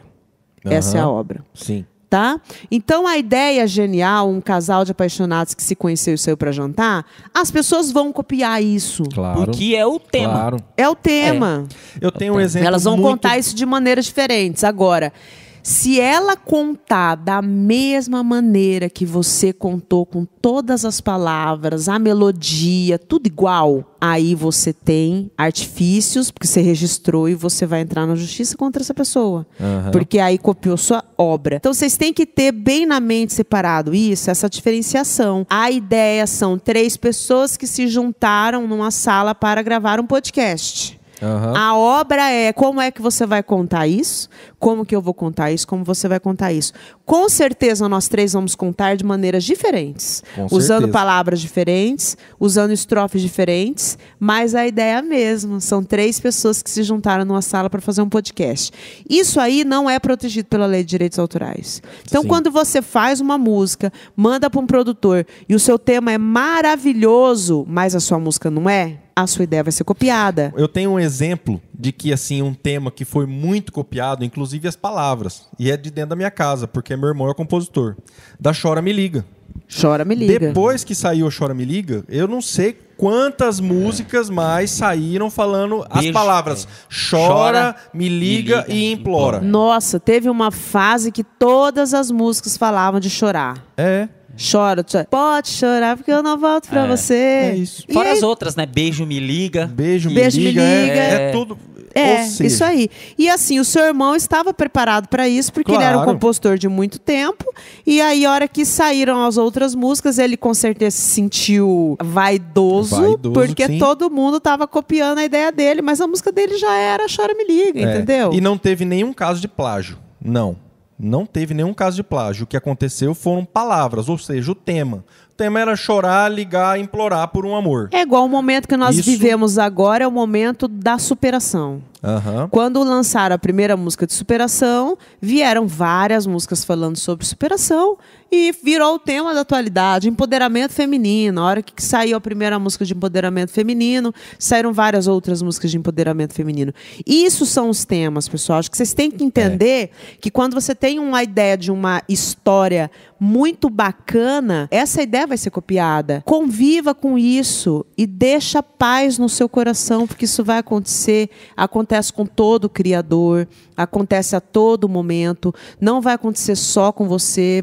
Essa é a obra. Sim. Tá? Então, a ideia genial, um casal de apaixonados que se conheceu e saiu para jantar, as pessoas vão copiar isso. Claro. Porque é o tema. Claro. É o tema. Eu tenho um exemplo Elas vão muito... contar isso de maneiras diferentes. Agora, se ela contar da mesma maneira que você contou, com todas as palavras, a melodia, tudo igual, aí você tem artifícios, porque você registrou e você vai entrar na justiça contra essa pessoa. Porque aí copiou sua obra. Então, vocês têm que ter bem na mente separado isso, essa diferenciação. A ideia são 3 pessoas que se juntaram numa sala para gravar um podcast. A obra é como é que você vai contar isso, como que eu vou contar isso, como você vai contar isso. Com certeza nós 3 vamos contar de maneiras diferentes, usando palavras diferentes, usando estrofes diferentes, mas a ideia é a mesma. São 3 pessoas que se juntaram numa sala para fazer um podcast. Isso aí não é protegido pela Lei de Direitos Autorais. Então, quando você faz uma música, manda para um produtor e o seu tema é maravilhoso, mas a sua música não é, a sua ideia vai ser copiada. Eu tenho um exemplo de que, assim, um tema que foi muito copiado, inclusive as palavras, e é de dentro da minha casa, porque meu irmão é compositor, da Chora Me Liga. Chora Me Liga. Depois que saiu o Chora Me Liga, eu não sei quantas músicas mais saíram falando as palavras chora, me liga e implora. Nossa, teve uma fase que todas as músicas falavam de chorar. Chora, pode chorar porque eu não volto pra você. É isso. Fora as outras, né? Beijo, me liga. Beijo, me liga. É tudo. Isso aí. E assim, o seu irmão estava preparado para isso, porque ele era um compositor de muito tempo. E aí, a hora que saíram as outras músicas, ele com certeza se sentiu vaidoso porque todo mundo estava copiando a ideia dele. Mas a música dele já era Chora Me Liga, entendeu? E não teve nenhum caso de plágio. Não teve nenhum caso de plágio. O que aconteceu foram palavras, ou seja, o tema. O tema era chorar, ligar, implorar por um amor. É igual o momento que nós vivemos agora, é o momento da superação. Quando lançaram a primeira música de superação, vieram várias músicas falando sobre superação e virou o tema da atualidade, empoderamento feminino. Na hora que saiu a primeira música de empoderamento feminino, saíram várias outras músicas de empoderamento feminino. Isso são os temas, pessoal. Acho que vocês têm que entender que quando você tem uma ideia de uma história muito bacana, essa ideia vai ser copiada. Conviva com isso e deixa paz no seu coração, porque isso vai acontecer. Acontece com todo criador, acontece a todo momento, não vai acontecer só com você,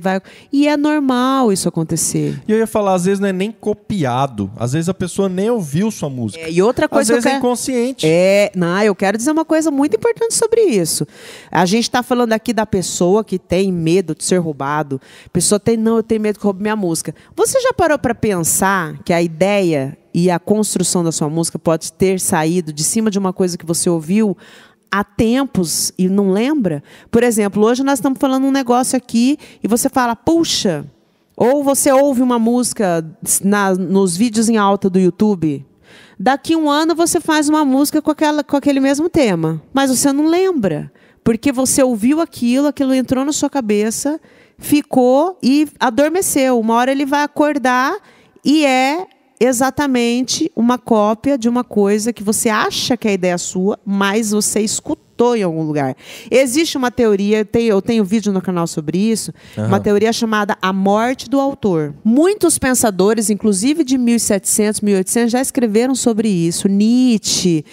e é normal isso acontecer. E eu ia falar, às vezes não é nem copiado, às vezes a pessoa nem ouviu sua música. E outra coisa, às vezes é inconsciente. Eu quero dizer uma coisa muito importante sobre isso. A gente está falando aqui da pessoa que tem medo de ser roubado. A pessoa eu tenho medo que roube minha música. Você já parou para pensar que a ideia e a construção da sua música pode ter saído de cima de uma coisa que você ouviu há tempos e não lembra? Por exemplo, hoje nós estamos falando um negócio aqui e você fala, puxa, ou você ouve uma música nos vídeos em alta do YouTube. Daqui um ano você faz uma música com aquele mesmo tema, mas você não lembra, porque você ouviu aquilo entrou na sua cabeça, ficou e adormeceu. Uma hora ele vai acordar e é exatamente uma cópia de uma coisa que você acha que é a ideia sua, mas você escutou estou em algum lugar. Existe uma teoria, eu tenho vídeo no canal sobre isso, uma teoria chamada a morte do autor. Muitos pensadores, inclusive de 1700, 1800, já escreveram sobre isso. Nietzsche.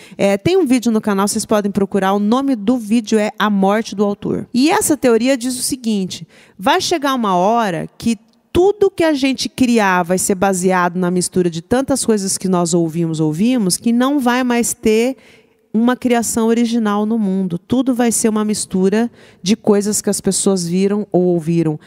Tem um vídeo no canal, vocês podem procurar. O nome do vídeo é A Morte do Autor. E essa teoria diz o seguinte: vai chegar uma hora que tudo que a gente criar vai ser baseado na mistura de tantas coisas que nós ouvimos, que não vai mais ter uma criação original no mundo. Tudo vai ser uma mistura de coisas que as pessoas viram ou ouviram.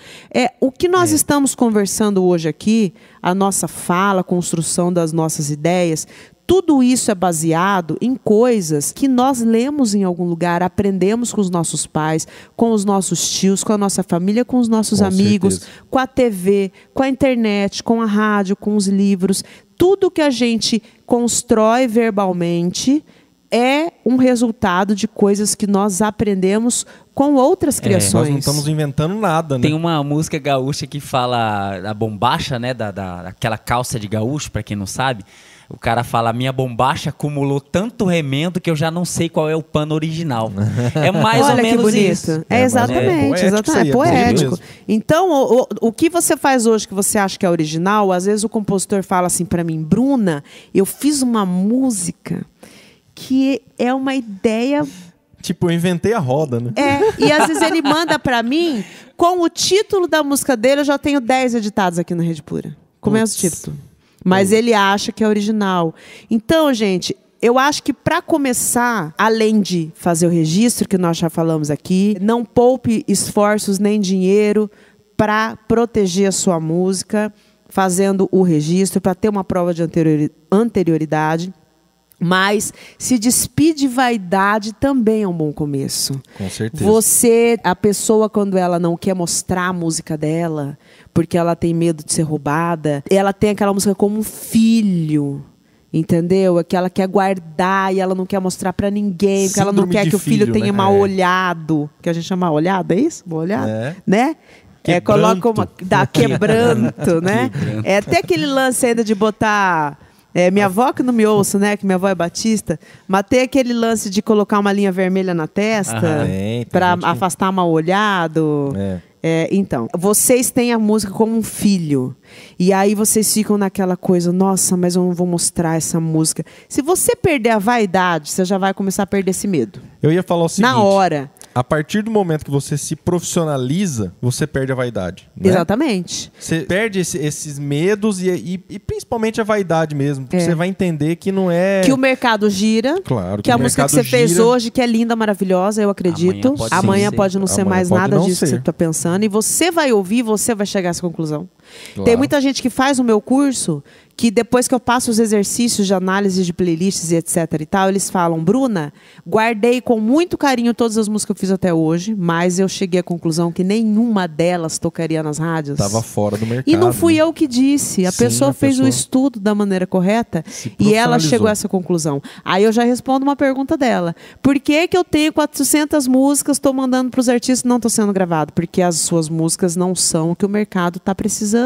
O que nós estamos conversando hoje aqui, a nossa fala, a construção das nossas ideias, tudo isso é baseado em coisas que nós lemos em algum lugar, aprendemos com os nossos pais, com os nossos tios, com a nossa família, com os nossos amigos, certeza, com a TV, com a internet, com a rádio, com os livros. Tudo que a gente constrói verbalmente é um resultado de coisas que nós aprendemos com outras criações. Nós não estamos inventando nada, né? Tem uma música gaúcha que fala da bombacha, né? Daquela calça de gaúcho, para quem não sabe. O cara fala: minha bombacha acumulou tanto remendo que eu já não sei qual é o pano original. É mais ou menos bonito. Isso. Exatamente. É poético. Então, o que você faz hoje que você acha que é original, às vezes o compositor fala assim para mim: Bruna, eu fiz uma música que é uma ideia... Tipo, eu inventei a roda, né? E às vezes ele manda para mim, com o título da música dele, eu já tenho 10 editados aqui no Rede Pura. Com o mesmo título. Mas ele acha que é original. Então, gente, eu acho que para começar, além de fazer o registro, que nós já falamos aqui, não poupe esforços nem dinheiro para proteger a sua música, fazendo o registro, para ter uma prova de anterioridade. Mas se despir de vaidade também é um bom começo. Com certeza. A pessoa, quando ela não quer mostrar a música dela, porque ela tem medo de ser roubada, ela tem aquela música como um filho, entendeu? Que ela quer guardar e ela não quer mostrar pra ninguém, porque ela não quer que o filho tenha mal olhado. Que a gente chama mal olhado, é isso? Mal olhado? Né? Coloca quebranto, né? Até aquele lance ainda de botar... minha avó que não me ouça, né? Que minha avó é batista. Mas tem aquele lance de colocar uma linha vermelha na testa para afastar mal olhado. Então, vocês têm a música como um filho. E aí vocês ficam naquela coisa: nossa, mas eu não vou mostrar essa música. Se você perder a vaidade, você já vai começar a perder esse medo. Eu ia falar o seguinte: na hora. A partir do momento que você se profissionaliza, você perde a vaidade. Né? Exatamente. Você perde esses medos e principalmente a vaidade mesmo. Porque você vai entender que não é... Que o mercado gira. Claro. Que a música que você fez hoje, que é linda, maravilhosa, eu acredito. Amanhã pode não ser mais nada disso que você está pensando. E você vai ouvir, você vai chegar a essa conclusão. Claro. Tem muita gente que faz o meu curso, que depois que eu passo os exercícios de análise de playlists e etc e tal, eles falam: Bruna, guardei com muito carinho todas as músicas que eu fiz até hoje, mas eu cheguei à conclusão que nenhuma delas tocaria nas rádios. Estava fora do mercado. E não fui eu que disse. A pessoa fez o estudo da maneira correta e ela chegou a essa conclusão. Aí eu já respondo uma pergunta dela: por que eu tenho 400 músicas, estou mandando para os artistas e não estou sendo gravado? Porque as suas músicas não são o que o mercado está precisando.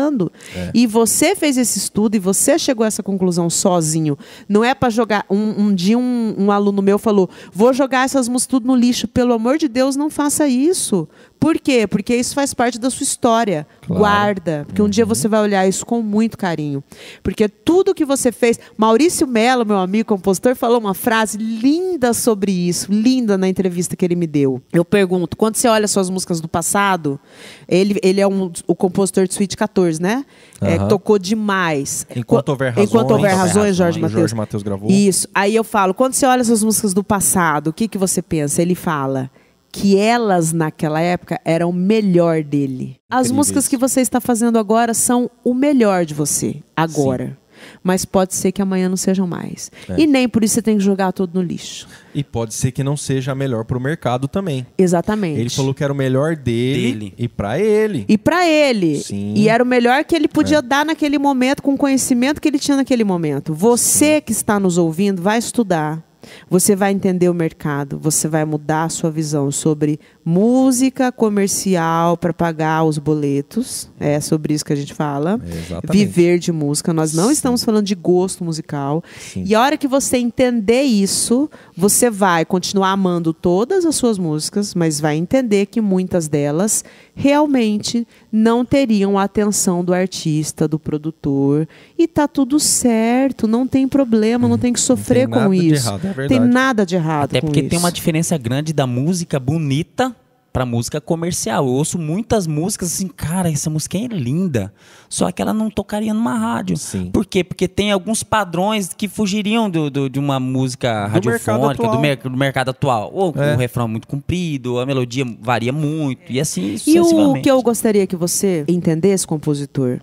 E você fez esse estudo e você chegou a essa conclusão sozinho. Não é para jogar... Um dia um aluno meu falou: vou jogar essas músicas tudo no lixo. Pelo amor de Deus, não faça isso. Por quê? Porque isso faz parte da sua história. Claro. Guarda. Porque um dia você vai olhar isso com muito carinho. Porque tudo que você fez... Maurício Mello, meu amigo compositor, falou uma frase linda sobre isso. Linda na entrevista que ele me deu. Eu pergunto: quando você olha suas músicas do passado... Ele é o compositor de Suíte 14, né? Tocou demais. Enquanto Houver Razões, Jorge Mateus gravou. Isso. Aí eu falo: quando você olha suas músicas do passado, o que você pensa? Ele fala que elas, naquela época, eram o melhor dele. As músicas que você está fazendo agora são o melhor de você, agora. Sim. Mas pode ser que amanhã não sejam mais. E nem por isso você tem que jogar tudo no lixo. E pode ser que não seja a melhor para o mercado também. Exatamente. Ele falou que era o melhor dele. E para ele. E para ele. Sim. E era o melhor que ele podia dar naquele momento, com o conhecimento que ele tinha naquele momento. Você que está nos ouvindo, vai estudar. você vai entender o mercado, você vai mudar a sua visão sobre música comercial para pagar os boletos. É sobre isso que a gente fala. Viver de música. Nós não estamos falando de gosto musical. Sim. E a hora que você entender isso, você vai continuar amando todas as suas músicas, mas vai entender que muitas delas realmente não teriam a atenção do artista, do produtor. E tá tudo certo, não tem problema, não tem que sofrer com isso. Tem nada de errado com isso. Até porque tem uma diferença grande da música bonita pra música comercial. Eu ouço muitas músicas assim, cara, essa música é linda, só que ela não tocaria numa rádio. Sim. Por quê? Porque tem alguns padrões que fugiriam de uma música radiofônica, do mercado atual. Ou o refrão é muito comprido, a melodia varia muito, e assim sucessivamente. E o que eu gostaria que você entendesse, compositor,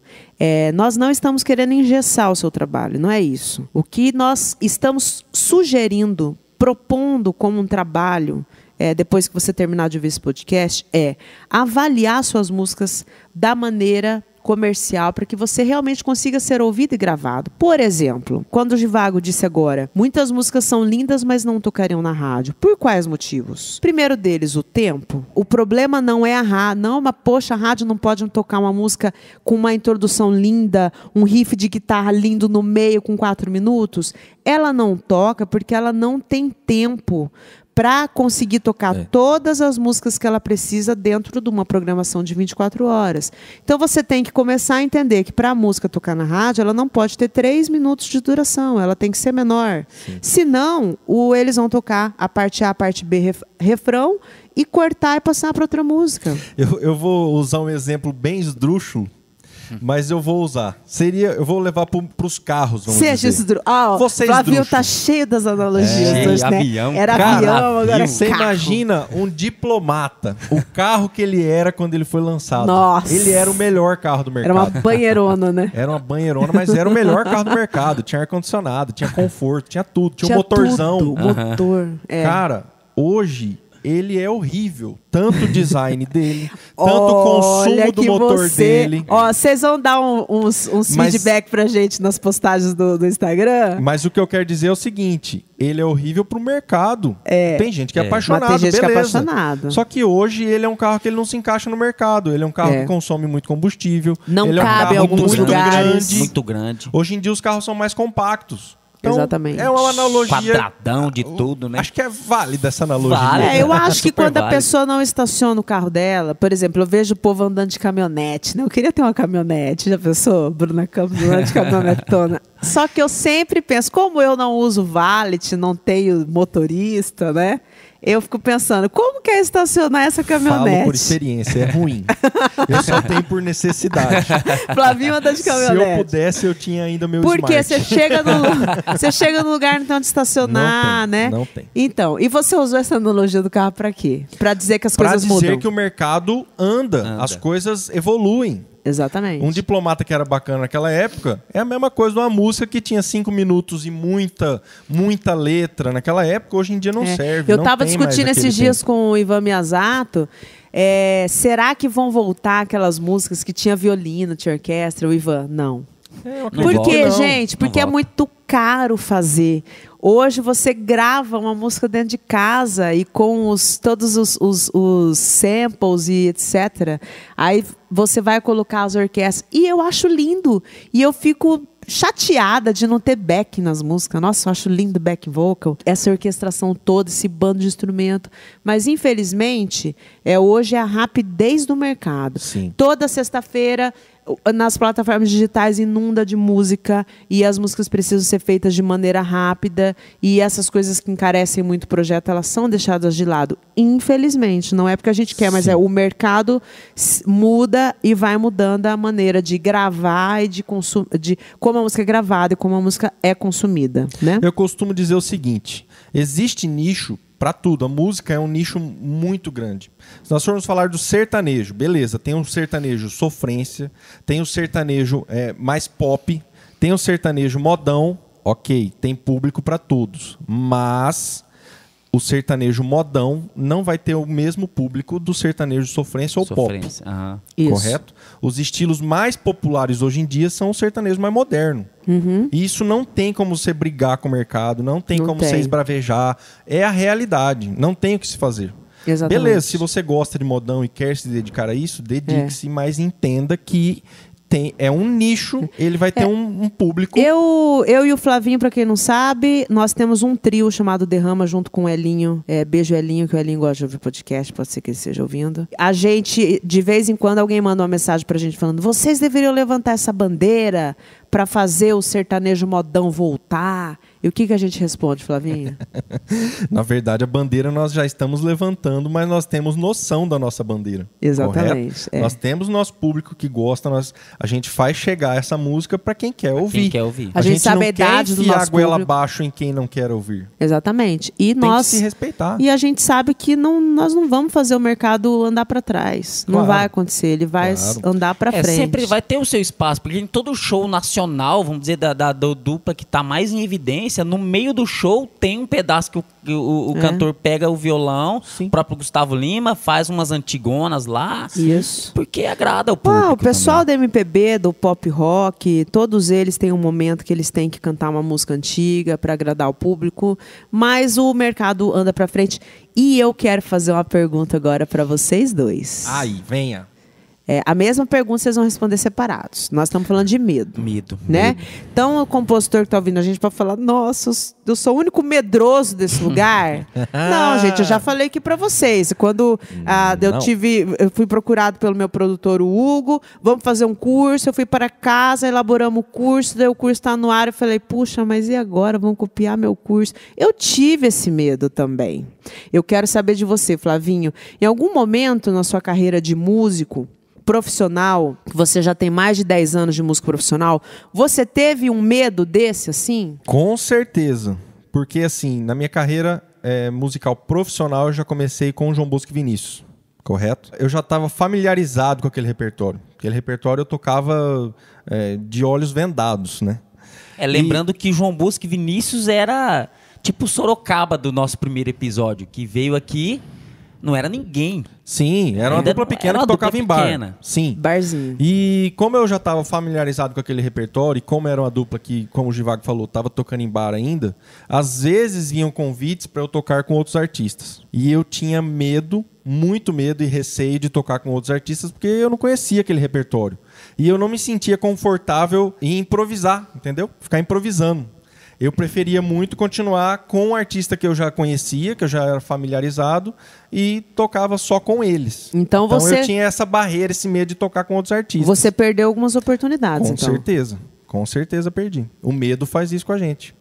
nós não estamos querendo engessar o seu trabalho, não é isso. O que nós estamos sugerindo, propondo como um trabalho, depois que você terminar de ouvir esse podcast, avaliar suas músicas da maneira comercial para que você realmente consiga ser ouvido e gravado. Por exemplo, quando o Zhivago disse agora, muitas músicas são lindas, mas não tocariam na rádio. Por quais motivos? Primeiro deles, o tempo. O problema não é a rádio, a rádio não pode tocar uma música com uma introdução linda, um riff de guitarra lindo no meio com 4 minutos. Ela não toca porque ela não tem tempo para conseguir tocar todas as músicas que ela precisa dentro de uma programação de 24 horas. Então você tem que começar a entender que para a música tocar na rádio, ela não pode ter 3 minutos de duração, ela tem que ser menor. Sim. Senão, eles vão tocar a parte A, a parte B, refrão, e cortar e passar para outra música. Eu vou usar um exemplo bem esdrúxulo, mas eu vou usar. Eu vou levar para os carros, vamos dizer. O Flavio tá cheio das analogias hoje, né? Avião. Era avião, agora você carro. Imagina um diplomata, o carro que ele era quando ele foi lançado. Nossa. Ele era o melhor carro do mercado. Era uma banheirona, né? Era uma banheirona, mas era o melhor carro do mercado. Tinha ar-condicionado, tinha conforto, tinha tudo. Tinha um motorzão. Tudo, motor. Cara, hoje ele é horrível. Tanto o design dele, tanto o consumo do motor dele. Vocês vão dar uns feedback pra gente nas postagens do Instagram? Mas o que eu quero dizer é o seguinte, ele é horrível pro mercado. Tem gente que é apaixonado, mas tem gente beleza. Que é apaixonado. Só que hoje ele é um carro que ele não se encaixa no mercado. Ele é um carro que consome muito combustível. Não ele cabe em alguns lugares. Muito grande. Hoje em dia os carros são mais compactos. Então, exatamente. É uma analogia. Quadradão de tudo, né? Acho que é válida essa analogia. Eu acho que quando a pessoa não estaciona o carro dela, por exemplo, eu vejo o povo andando de caminhonete, né? Eu queria ter uma caminhonete, já pensou? Bruna Campos andando de caminhonetona. Só que eu sempre penso, como eu não uso valet, não tenho motorista, né? Eu fico pensando, como que é estacionar essa caminhonete? Falo por experiência, é ruim. Eu só tenho por necessidade. Flavinho anda de caminhonete. Se eu pudesse, eu tinha ainda meu Porque Smart. você chega no lugar, não tem onde estacionar, não tem, né? Não tem. Então, e você usou essa analogia do carro pra quê? Pra dizer que as coisas mudam. Pra dizer que o mercado anda, as coisas evoluem. Exatamente. Um diplomata que era bacana naquela época é a mesma coisa de uma música que tinha 5 minutos e muita letra naquela época. Hoje em dia não serve. Eu estava discutindo esses dias com o Ivan Miyazato. Será que vão voltar aquelas músicas que tinha violino, tinha orquestra? O Ivan, não. Por quê, gente? Porque é muito caro fazer. Hoje você grava uma música dentro de casa e com todos os samples e etc. Aí você vai colocar as orquestras. E eu acho lindo. E eu fico chateada de não ter back nas músicas. Nossa, eu acho lindo back vocal. Essa orquestração toda, esse bando de instrumento. Mas, infelizmente, hoje é a rapidez do mercado. Sim. Toda sexta-feira, nas plataformas digitais, inunda de música e as músicas precisam ser feitas de maneira rápida e essas coisas que encarecem muito o projeto, elas são deixadas de lado. Infelizmente, não é porque a gente quer, mas o mercado muda e vai mudando a maneira de gravar e de como a música é gravada e como a música é consumida, né? Eu costumo dizer o seguinte, existe nicho para tudo. A música é um nicho muito grande. Se nós formos falar do sertanejo, beleza, tem um sertanejo sofrência, tem um sertanejo mais pop, tem um sertanejo modão, ok, tem público para todos. Mas o sertanejo modão não vai ter o mesmo público do sertanejo sofrência ou Sofrência. Isso. correto? Os estilos mais populares hoje em dia são o sertanejo mais moderno. E isso não tem como você brigar com o mercado, não tem como você esbravejar. É a realidade, não tem o que se fazer. Exatamente. Beleza, se você gosta de modão e quer se dedicar a isso, dedique-se, mas entenda que é um nicho, ele vai ter um público. Eu e o Flavinho, pra quem não sabe, nós temos um trio chamado Derrama junto com o Elinho. Beijo, Elinho, que o Elinho gosta de ouvir podcast, pode ser que ele esteja ouvindo. A gente, de vez em quando, alguém manda uma mensagem pra gente falando: vocês deveriam levantar essa bandeira pra fazer o sertanejo modão voltar. E o que a gente responde, Flavinho? Na verdade, a bandeira nós já estamos levantando, mas nós temos noção da nossa bandeira. Exatamente. Nós temos nosso público que gosta, a gente faz chegar essa música para quem quer ouvir. Quem quer ouvir. A gente sabe não a idade do quer enfiar nosso a goela público. abaixo em quem não quer ouvir. Exatamente. E Tem nós que se respeitar. E a gente sabe que nós não vamos fazer o mercado andar para trás. Não vai acontecer. Ele vai andar para frente. Sempre vai ter o seu espaço, porque em todo show nacional, vamos dizer, da dupla que está mais em evidência, no meio do show tem um pedaço que o cantor pega o violão, o próprio Gustavo Lima faz umas antigonas lá. Isso. Porque agrada o público. O pessoal também. da MPB, do pop rock, todos eles têm um momento que eles têm que cantar uma música antiga para agradar o público, mas o mercado anda para frente. E eu quero fazer uma pergunta agora para vocês dois. Aí, venha. A mesma pergunta vocês vão responder separados. Nós estamos falando de medo. Medo. Né? Então, o compositor que está ouvindo a gente pode falar: nossa, eu sou o único medroso desse lugar. Não, gente, eu já falei aqui para vocês. Quando eu fui procurado pelo meu produtor, o Hugo, vamos fazer um curso, eu fui para casa, elaboramos o curso, daí o curso está no ar, eu falei: puxa, mas e agora? Vão copiar meu curso? Eu tive esse medo também. Eu quero saber de você, Flavinho. Em algum momento na sua carreira de músico profissional, que você já tem mais de 10 anos de música profissional, você teve um medo desse, assim? Com certeza. Porque, assim, na minha carreira musical profissional, eu já comecei com o João Bosco e Vinícius, correto? Eu já estava familiarizado com aquele repertório. Aquele repertório eu tocava de olhos vendados, né? Lembrando que João Bosco e Vinícius era tipo Sorocaba do nosso primeiro episódio, que veio aqui, não era ninguém. Sim, era uma dupla pequena que tocava em bar. Sim. Barzinho. E como eu já estava familiarizado com aquele repertório, e como era uma dupla que, como o Givago falou, estava tocando em bar ainda, às vezes vinham convites para eu tocar com outros artistas. E eu tinha medo, muito medo e receio de tocar com outros artistas, porque eu não conhecia aquele repertório. E eu não me sentia confortável em improvisar, entendeu? Ficar improvisando. Eu preferia muito continuar com um artista que eu já conhecia, que eu já era familiarizado, e tocava só com eles. Então eu tinha essa barreira, esse medo de tocar com outros artistas. Você perdeu algumas oportunidades, Com certeza perdi. O medo faz isso com a gente.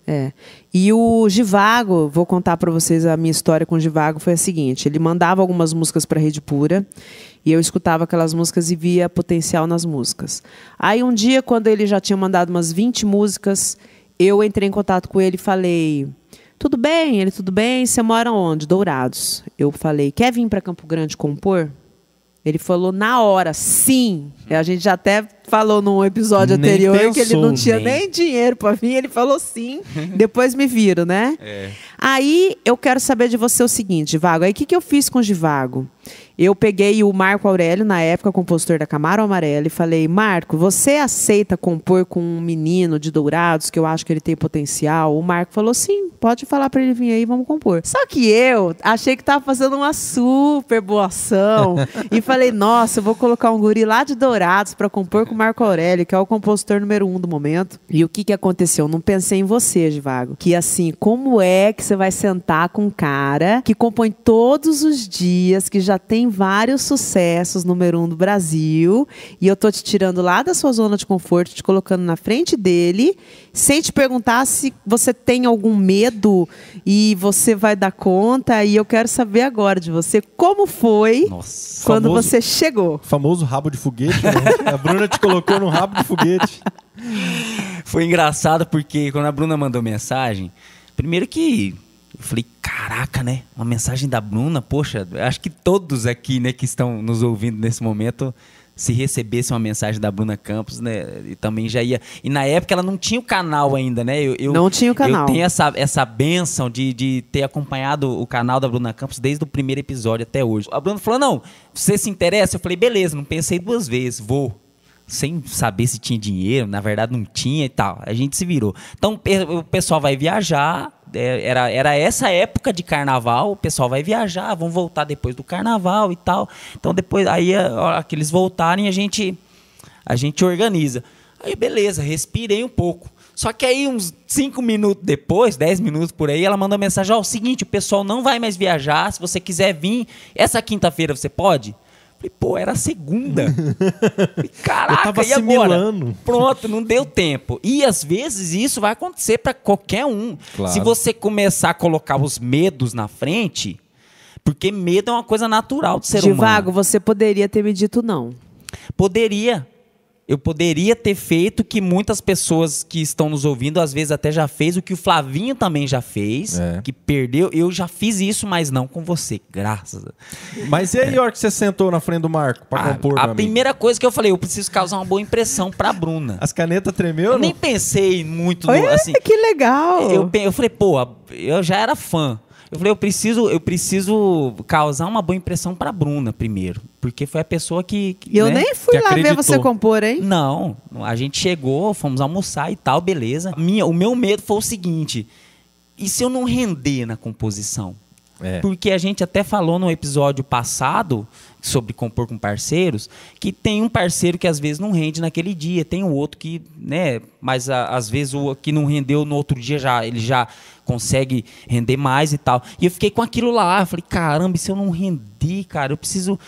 E o Givago, vou contar para vocês a minha história com o Givago, foi a seguinte: ele mandava algumas músicas para Rede Pura, e eu escutava aquelas músicas e via potencial nas músicas. Aí um dia, quando ele já tinha mandado umas 20 músicas, eu entrei em contato com ele e falei: tudo bem? Ele: tudo bem, você mora onde? Dourados. Eu falei: quer vir para Campo Grande compor? Ele falou na hora: sim. A gente já até falou num episódio anterior que ele não tinha nem dinheiro para vir. Ele falou sim. Depois me viram, né? Aí eu quero saber de você o seguinte, Givago. Aí o que eu fiz com o Givago? Eu peguei o Marco Aurélio, na época compositor da Camaro Amarelo, e falei: Marco, você aceita compor com um menino de Dourados, que eu acho que ele tem potencial? O Marco falou: sim, pode falar para ele vir aí, vamos compor. Só que eu achei que estava fazendo uma super boa ação e falei: nossa, eu vou colocar um guri lá de Dourados para compor com o Marco Aurélio, que é o compositor número 1 do momento. E o que aconteceu? Não pensei em você, Givago. Que assim, como é que você vai sentar com um cara que compõe todos os dias, que já tem vários sucessos, número 1 do Brasil, e eu tô te tirando lá da sua zona de conforto, te colocando na frente dele, sem te perguntar se você tem algum medo e você vai dar conta. E eu quero saber agora de você, como foi quando você chegou? Famoso rabo de foguete, né? A Bruna te colocou no rabo de foguete. Foi engraçado porque quando a Bruna mandou mensagem, primeiro que eu falei: caraca, né? Uma mensagem da Bruna, poxa, acho que todos aqui, né, que estão nos ouvindo nesse momento se recebesse uma mensagem da Bruna Campos, né? E também já ia. E na época ela não tinha o canal ainda, né? Não tinha o canal. Eu tenho essa bênção de ter acompanhado o canal da Bruna Campos desde o primeiro episódio até hoje. A Bruna falou: não, você se interessa? Eu falei: beleza, não pensei 2 vezes, vou. Sem saber se tinha dinheiro, na verdade não tinha e tal. A gente se virou. Então o pessoal vai viajar, era essa época de carnaval, o pessoal vai viajar, vão voltar depois do carnaval e tal. Então depois, aí a hora que eles voltarem, a gente organiza. Aí beleza, respirei um pouco. Só que aí uns 5 minutos depois, 10 minutos por aí, ela mandou uma mensagem: ó, o seguinte, o pessoal não vai mais viajar, se você quiser vir, essa quinta-feira você pode? Falei, pô, era segunda. Falei, caraca, eu tava e agora? assimilando. Pronto, não deu tempo. E às vezes isso vai acontecer para qualquer um. Claro. Se você começar a colocar os medos na frente, porque medo é uma coisa natural do ser humano. Divago, você poderia ter me dito não. Poderia. Eu poderia ter feito que muitas pessoas que estão nos ouvindo, às vezes até já fez, o que o Flavinho também já fez, que perdeu. Eu já fiz isso, mas não com você, graças a Deus. Mas e aí, a hora que você sentou na frente do Marco pra compor, A primeira coisa que eu falei, eu preciso causar uma boa impressão pra Bruna. As canetas tremeu? Eu nem pensei muito Olha, assim. que legal! Eu falei, pô, eu já era fã. Eu falei, eu preciso causar uma boa impressão pra Bruna primeiro. Porque foi a pessoa que eu né, nem fui lá ver acreditou. você compor, hein? Não, a gente chegou, fomos almoçar e tal, beleza. O meu medo foi o seguinte: e se eu não render na composição? Porque a gente até falou no episódio passado sobre compor com parceiros, que tem um parceiro que às vezes não rende naquele dia, tem o outro que, né, mas às vezes o que não rendeu no outro dia ele já consegue render mais e tal. E eu fiquei com aquilo lá, eu falei, caramba, e se eu não render, cara, eu preciso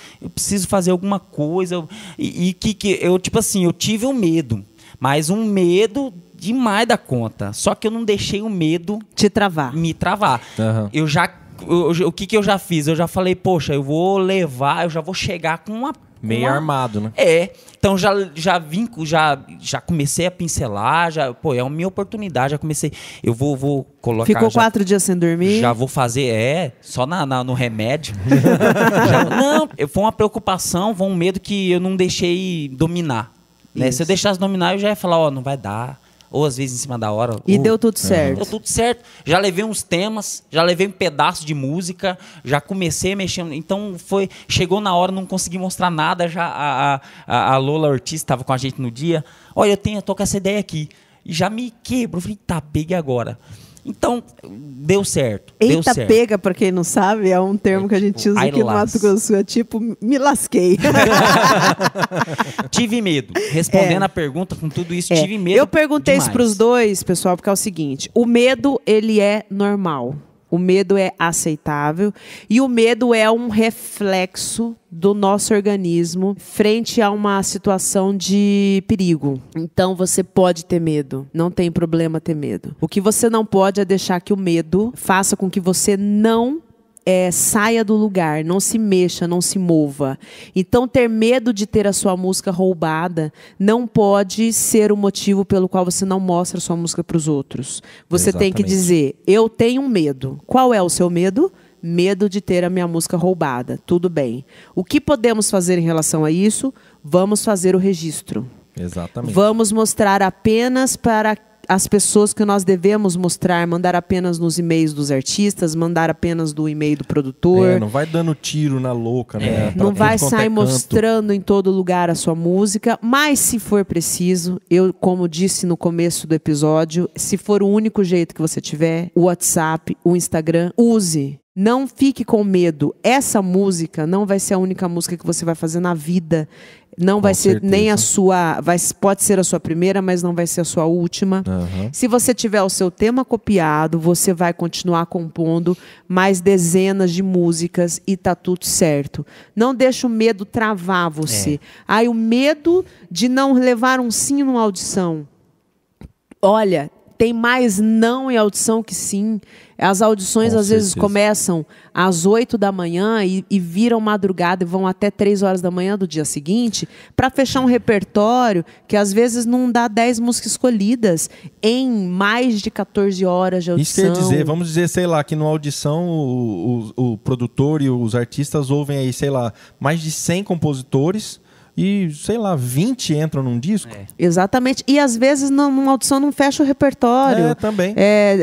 fazer alguma coisa. E eu, tipo assim, eu tive um medo, mas um medo demais da conta. Só que eu não deixei o medo me travar. Uhum. O que eu já fiz? Eu já falei, poxa, eu vou levar, eu já vou chegar com uma... Meio armado, né? Então já comecei a pincelar, é uma minha oportunidade, já comecei, eu vou colocar... Ficou 4 dias sem dormir? Já vou fazer, só no remédio. Não, foi uma preocupação, foi um medo que eu não deixei dominar. Né? Se eu deixasse dominar, eu já ia falar, não vai dar. Ou às vezes em cima da hora. E deu tudo certo. Deu tudo certo. Já levei uns temas, já levei um pedaço de música, já comecei a mexer. Então chegou na hora, não consegui mostrar nada. Já a Lola Ortiz estava com a gente no dia. Olha, eu tô com essa ideia aqui. E já me quebrou. Falei, tá, peguei agora. Então, deu certo. Eita, pega, pra quem não sabe, é um termo que a gente usa aqui no Mato Grosso do Sul. É tipo, me lasquei. Tive medo. Respondendo a pergunta, com tudo isso, tive medo. Eu perguntei demais. isso pros dois, pessoal, porque é o seguinte: o medo, ele é normal. O medo é aceitável e o medo é um reflexo do nosso organismo frente a uma situação de perigo. Então você pode ter medo, não tem problema ter medo. O que você não pode é deixar que o medo faça com que você não saia do lugar, não se mexa, não se mova. Então, ter medo de ter a sua música roubada não pode ser o motivo pelo qual você não mostra a sua música para os outros. Você tem que dizer, eu tenho medo. Qual é o seu medo? Medo de ter a minha música roubada. Tudo bem. O que podemos fazer em relação a isso? Vamos fazer o registro. Exatamente. Vamos mostrar apenas para as pessoas que nós devemos mostrar, mandar apenas nos e-mails dos artistas, mandar apenas do e-mail do produtor. Não vai dando tiro na louca, né? Não vai sair mostrando em todo lugar a sua música, mas se for preciso, eu, como disse no começo do episódio, se for o único jeito que você tiver, o WhatsApp, o Instagram, use. Não fique com medo. Essa música não vai ser a única música que você vai fazer na vida. Não vai ser nem a sua... Pode ser a sua primeira, mas não vai ser a sua última. Uhum. Se você tiver o seu tema copiado, você vai continuar compondo mais dezenas de músicas e tá tudo certo. Não deixa o medo travar você. O medo de não levar um sim numa audição. Olha, tem mais não em audição que sim. As audições, às vezes, começam às 8 da manhã e viram madrugada e vão até 3 horas da manhã do dia seguinte para fechar um repertório que, às vezes, não dá 10 músicas escolhidas em mais de 14 horas de audição. Isso quer dizer, vamos dizer, sei lá, que numa audição o produtor e os artistas ouvem aí, sei lá, mais de 100 compositores e, sei lá, 20 entram num disco. Exatamente. E às vezes numa audição não fecha o repertório. Também.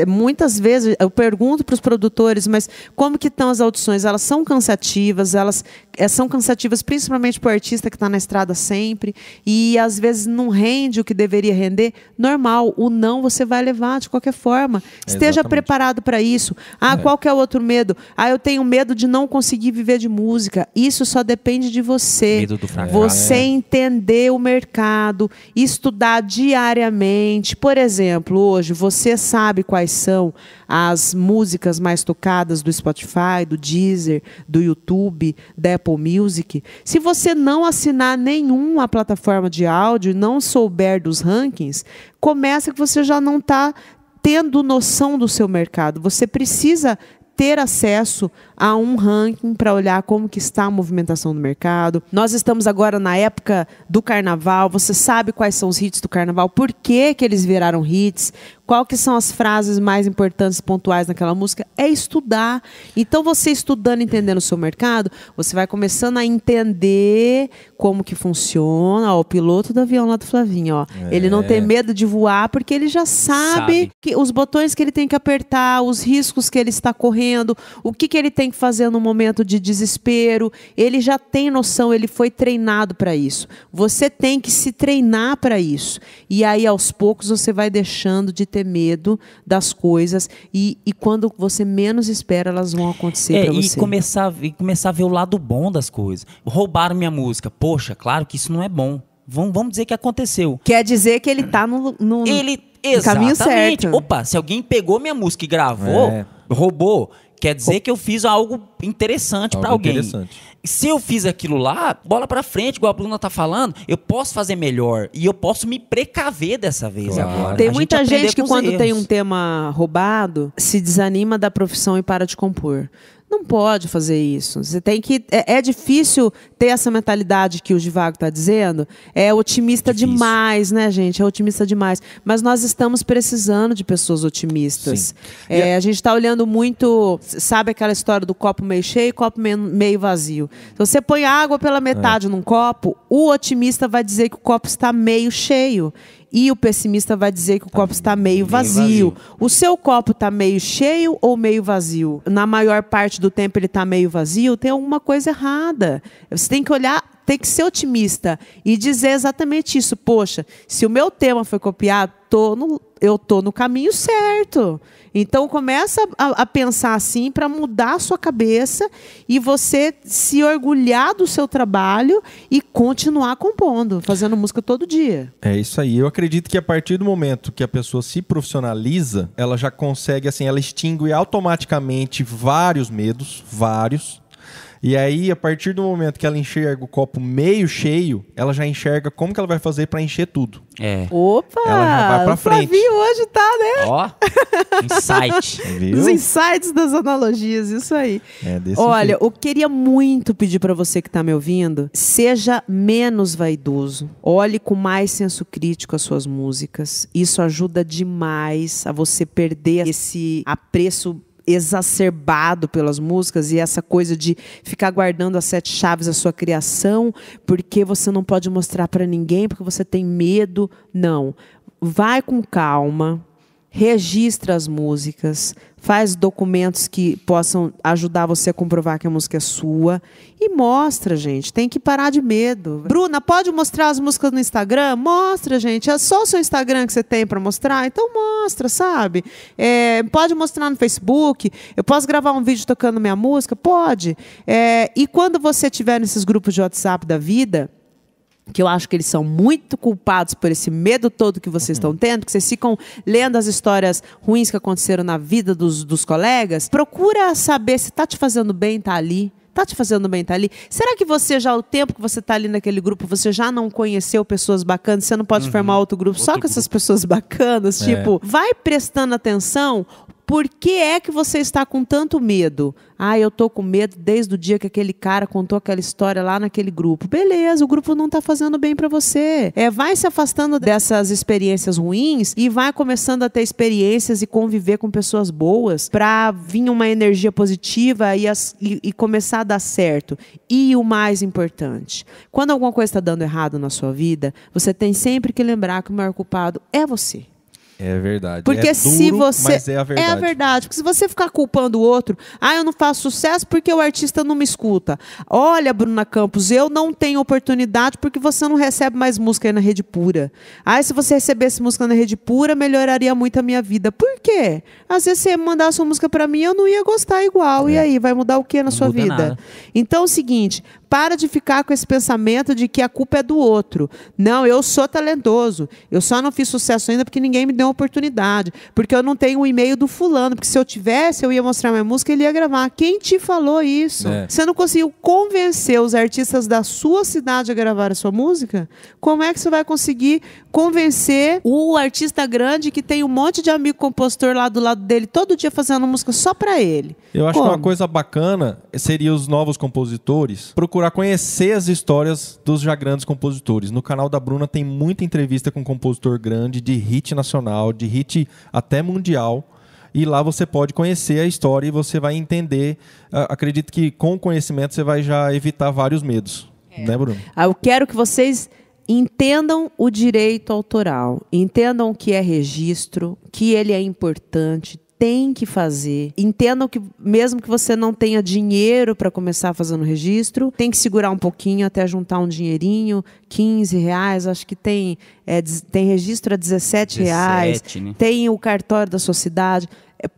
Muitas vezes eu pergunto para os produtores, mas como que estão as audições? Elas são cansativas, elas são cansativas principalmente para o artista que está na estrada sempre, e às vezes não rende o que deveria render. Normal, o não você vai levar de qualquer forma. Esteja preparado para isso. Qual que é o outro medo? Eu tenho medo de não conseguir viver de música. Isso só depende de você. Medo do fracasso. Você entender o mercado, estudar diariamente. Por exemplo, hoje você sabe quais são as músicas mais tocadas do Spotify, do Deezer, do YouTube, da Apple Music. Se você não assinar nenhuma plataforma de áudio e não souber dos rankings, começa que você já não está tendo noção do seu mercado. Você precisa ter acesso a um ranking para olhar como que está a movimentação do mercado. Nós estamos agora na época do carnaval, você sabe quais são os hits do carnaval, por que que eles viraram hits, qual que são as frases mais importantes, pontuais naquela música, é estudar. Então você estudando, entendendo o seu mercado, você vai começando a entender como que funciona. O piloto do avião lá do Flavinho, ele não tem medo de voar porque ele já sabe que os botões que ele tem que apertar, os riscos que ele está correndo, o que que ele tem que fazer no momento de desespero. Ele já tem noção, ele foi treinado para isso. Você tem que se treinar para isso. E aí, aos poucos, você vai deixando de ter medo das coisas e quando você menos espera, elas vão acontecer para você. E começar a ver o lado bom das coisas. Roubaram minha música. Poxa, claro que isso não é bom. Vamos dizer que aconteceu. Quer dizer que ele está no caminho certo. Opa, se alguém pegou minha música e gravou, roubou, quer dizer que eu fiz algo interessante para alguém. Se eu fiz aquilo lá, bola pra frente, igual a Bruna tá falando, eu posso fazer melhor e eu posso me precaver dessa vez agora. Tem muita gente que quando tem um tema roubado, se desanima da profissão e para de compor. Não pode fazer isso. Você tem que... É difícil ter essa mentalidade que o Givago está dizendo. É otimista demais, né, gente? É otimista demais. Mas nós estamos precisando de pessoas otimistas. A gente está olhando muito... Sabe aquela história do copo meio cheio e copo meio vazio? Se você põe água pela metade num copo, o otimista vai dizer que o copo está meio cheio. E o pessimista vai dizer que o copo está meio vazio. O seu copo está meio cheio ou meio vazio? Na maior parte do tempo ele está meio vazio, tem alguma coisa errada. Você tem que olhar, tem que ser otimista e dizer exatamente isso. Poxa, se o meu tema foi copiado, eu estou no caminho certo. Então começa a pensar assim para mudar a sua cabeça e você se orgulhar do seu trabalho e continuar compondo, fazendo música todo dia. É isso aí. Eu acredito que a partir do momento que a pessoa se profissionaliza, ela já consegue, assim, ela extingue automaticamente vários medos, E aí, a partir do momento que ela enxerga o copo meio cheio, ela já enxerga como que ela vai fazer para encher tudo. Opa! Ela já vai pra frente. O Flavinho hoje tá, né? Ó, insight. Os insights das analogias, isso aí. Olha, jeito. eu queria muito pedir para você que tá me ouvindo, seja menos vaidoso. Olhe com mais senso crítico as suas músicas. Isso ajuda demais a você perder esse apreço exacerbado pelas músicas e essa coisa de ficar guardando as 7 chaves da sua criação porque você não pode mostrar para ninguém, porque você tem medo. Não. Vai com calma, registra as músicas, faz documentos que possam ajudar você a comprovar que a música é sua e mostra, gente. Tem que parar de medo. Bruna, pode mostrar as músicas no Instagram? Mostra, gente. É só o seu Instagram que você tem para mostrar? Então mostra, sabe? Pode mostrar no Facebook. Eu posso gravar um vídeo tocando minha música? Pode. E quando você estiver nesses grupos de WhatsApp da vida, que eu acho que eles são muito culpados por esse medo todo que vocês estão tendo, que vocês ficam lendo as histórias ruins que aconteceram na vida dos colegas, procura saber se está te fazendo bem, tá ali. Está te fazendo bem, tá ali? Será que você já, o tempo que você está ali naquele grupo, você já não conheceu pessoas bacanas? Você não pode formar outro grupo só com essas pessoas bacanas? Tipo, vai prestando atenção. Por que é que você está com tanto medo? Ah, eu tô com medo desde o dia que aquele cara contou aquela história lá naquele grupo. Beleza, o grupo não está fazendo bem para você. Vai se afastando dessas experiências ruins e vai começando a ter experiências e conviver com pessoas boas para vir uma energia positiva e começar a dar certo. E o mais importante, quando alguma coisa está dando errado na sua vida, você tem sempre que lembrar que o maior culpado é você. É verdade. Porque é se duro, você mas é a verdade. É a verdade. Porque se você ficar culpando o outro, eu não faço sucesso porque o artista não me escuta. Olha, Bruna Campos, eu não tenho oportunidade porque você não recebe mais música aí na Rede Pura. Se você recebesse música na Rede Pura, melhoraria muito a minha vida. Por quê? Às vezes você mandar a sua música para mim, eu não ia gostar igual. E aí, vai mudar o que na sua vida? Nada. Então é o seguinte, para de ficar com esse pensamento de que a culpa é do outro. Não, eu sou talentoso. Eu só não fiz sucesso ainda porque ninguém me deu uma oportunidade. Porque eu não tenho o e-mail do fulano. Porque se eu tivesse, eu ia mostrar minha música e ele ia gravar. Quem te falou isso? Você não conseguiu convencer os artistas da sua cidade a gravar a sua música? Como é que você vai conseguir convencer o artista grande que tem um monte de amigo compositor lá do lado dele todo dia fazendo música só para ele? Eu acho que uma coisa bacana seria os novos compositores procurar conhecer as histórias dos já grandes compositores. No canal da Bruna tem muita entrevista com compositor grande, de hit nacional, de hit até mundial. E lá você pode conhecer a história e você vai entender. Acredito que com o conhecimento você vai já evitar vários medos. Né, Bruna? Eu quero que vocês entendam o direito autoral, entendam o que é registro, que ele é importante, tem que fazer. Entendam que mesmo que você não tenha dinheiro para começar fazendo registro, tem que segurar um pouquinho até juntar um dinheirinho, R$15, acho que tem registro a R$17, né? Tem o cartório da sua cidade.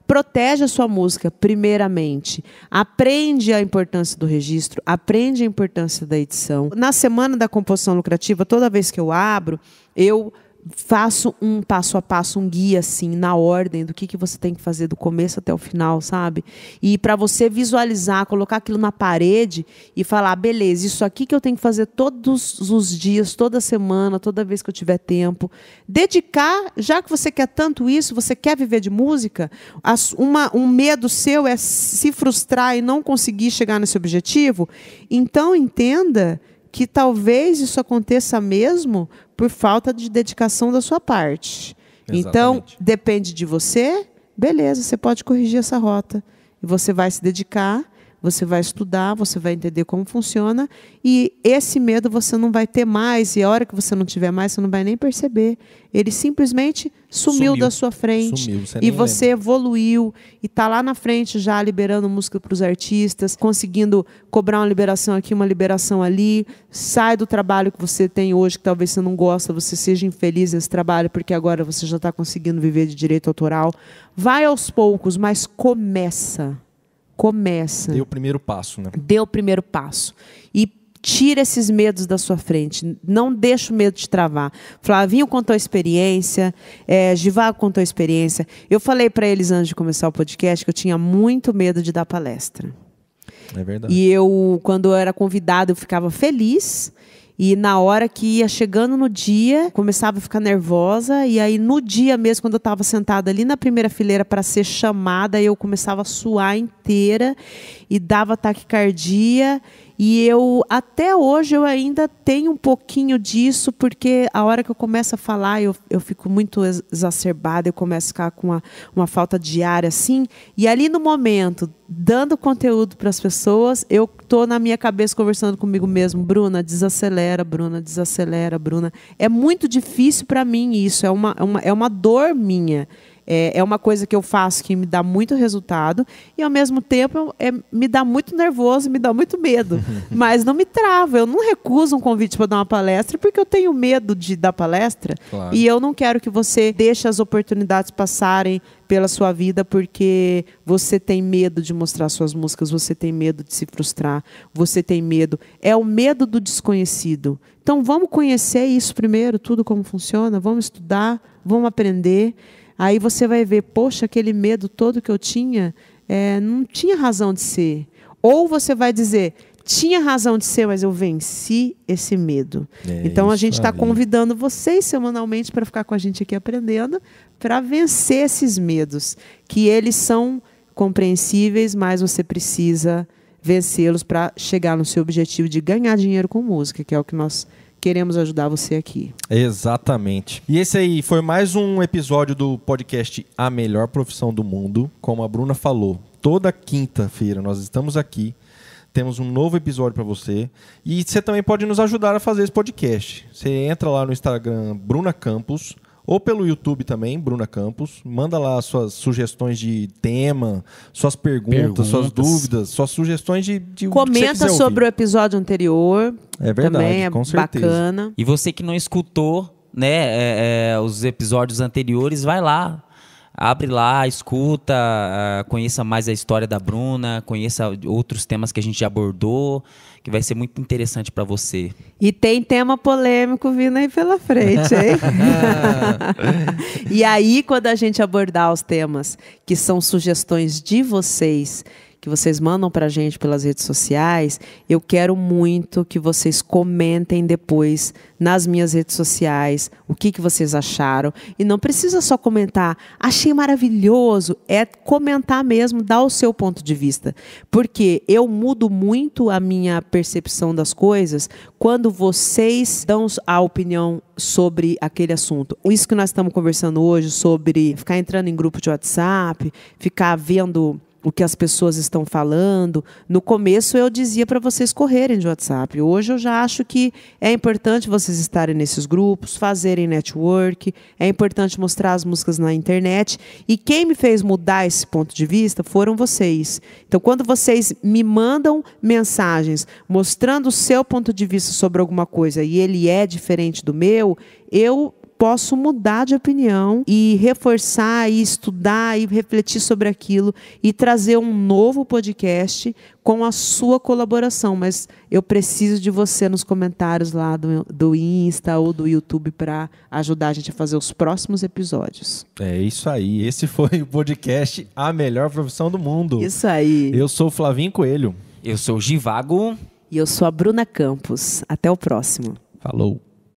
Protege a sua música, primeiramente. Aprende a importância do registro, aprende a importância da edição. Na semana da composição lucrativa, toda vez que eu abro, eu faço um passo a passo, um guia assim, na ordem do que você tem que fazer do começo até o final, sabe? E para você visualizar, colocar aquilo na parede e falar, beleza, isso aqui que eu tenho que fazer todos os dias, toda semana, toda vez que eu tiver tempo. Dedicar, já que você quer tanto isso, você quer viver de música, um medo seu é se frustrar e não conseguir chegar nesse objetivo, então entenda que talvez isso aconteça mesmo por falta de dedicação da sua parte. Exatamente. Então, depende de você, beleza, você pode corrigir essa rota. E você vai se dedicar, você vai estudar, você vai entender como funciona, e esse medo você não vai ter mais, e a hora que você não tiver mais, você não vai nem perceber. Ele simplesmente sumiu da sua frente, e você evoluiu, e está lá na frente já liberando música para os artistas, conseguindo cobrar uma liberação aqui, uma liberação ali, sai do trabalho que você tem hoje, que talvez você não gosta, você seja infeliz nesse trabalho, porque agora você já está conseguindo viver de direito autoral. Vai aos poucos, mas começa. Dê o primeiro passo, né? Dê o primeiro passo. E tira esses medos da sua frente. Não deixa o medo te travar. Flavinho contou a experiência, Givago contou a experiência. Eu falei para eles antes de começar o podcast que eu tinha muito medo de dar palestra. É verdade. E quando eu era convidada, eu ficava feliz. E na hora que ia chegando no dia, começava a ficar nervosa. E aí no dia mesmo, quando eu estava sentada ali na primeira fileira para ser chamada, eu começava a suar inteira e dava taquicardia. E até hoje, eu ainda tenho um pouquinho disso, porque a hora que eu começo a falar, eu fico muito exacerbada, eu começo a ficar com uma falta de ar, assim. E ali no momento, dando conteúdo para as pessoas, eu estou na minha cabeça conversando comigo mesmo. Bruna, desacelera, Bruna, desacelera, Bruna. É muito difícil para mim isso, é uma dor minha. É uma coisa que eu faço que me dá muito resultado e, ao mesmo tempo, me dá muito nervoso, me dá muito medo. Mas não me trava. Eu não recuso um convite para dar uma palestra porque eu tenho medo de dar palestra. Claro. E eu não quero que você deixe as oportunidades passarem pela sua vida porque você tem medo de mostrar suas músicas, você tem medo de se frustrar, você tem medo. É o medo do desconhecido. Então, vamos conhecer isso primeiro, tudo como funciona, vamos estudar, vamos aprender. Aí você vai ver, poxa, aquele medo todo que eu tinha, não tinha razão de ser. Ou você vai dizer, tinha razão de ser, mas eu venci esse medo. Então a gente está convidando vocês semanalmente para ficar com a gente aqui aprendendo, para vencer esses medos, que eles são compreensíveis, mas você precisa vencê-los para chegar no seu objetivo de ganhar dinheiro com música, que é o que nós queremos ajudar você aqui. Exatamente. E esse aí foi mais um episódio do podcast A Melhor Profissão do Mundo. Como a Bruna falou, toda quinta-feira nós estamos aqui. Temos um novo episódio para você. E você também pode nos ajudar a fazer esse podcast. Você entra lá no Instagram Bruna Campos, ou pelo YouTube também, Bruna Campos. Manda lá suas sugestões de tema, suas perguntas, suas dúvidas, suas sugestões de comenta sobre o episódio anterior. É verdade, também é com certeza. Bacana. E você que não escutou, né, os episódios anteriores, vai lá. Abre lá, escuta, conheça mais a história da Bruna, conheça outros temas que a gente já abordou, que vai ser muito interessante para você. E tem tema polêmico vindo aí pela frente, hein? E aí, quando a gente abordar os temas que são sugestões de vocês, que vocês mandam para a gente pelas redes sociais, eu quero muito que vocês comentem depois nas minhas redes sociais o que vocês acharam. E não precisa só comentar, achei maravilhoso, é comentar mesmo, dar o seu ponto de vista. Porque eu mudo muito a minha percepção das coisas quando vocês dão a opinião sobre aquele assunto. Isso que nós estamos conversando hoje sobre ficar entrando em grupo de WhatsApp, ficar vendo o que as pessoas estão falando. No começo eu dizia para vocês correrem de WhatsApp. Hoje eu já acho que é importante vocês estarem nesses grupos, fazerem network, é importante mostrar as músicas na internet. E quem me fez mudar esse ponto de vista foram vocês. Então, quando vocês me mandam mensagens mostrando o seu ponto de vista sobre alguma coisa e ele é diferente do meu, eu posso mudar de opinião e reforçar e estudar e refletir sobre aquilo e trazer um novo podcast com a sua colaboração. Mas eu preciso de você nos comentários lá do Insta ou do YouTube para ajudar a gente a fazer os próximos episódios. É isso aí. Esse foi o podcast A Melhor Profissão do Mundo. Isso aí. Eu sou o Flavinho Coelho. Eu sou o Givago. E eu sou a Bruna Campos. Até o próximo. Falou.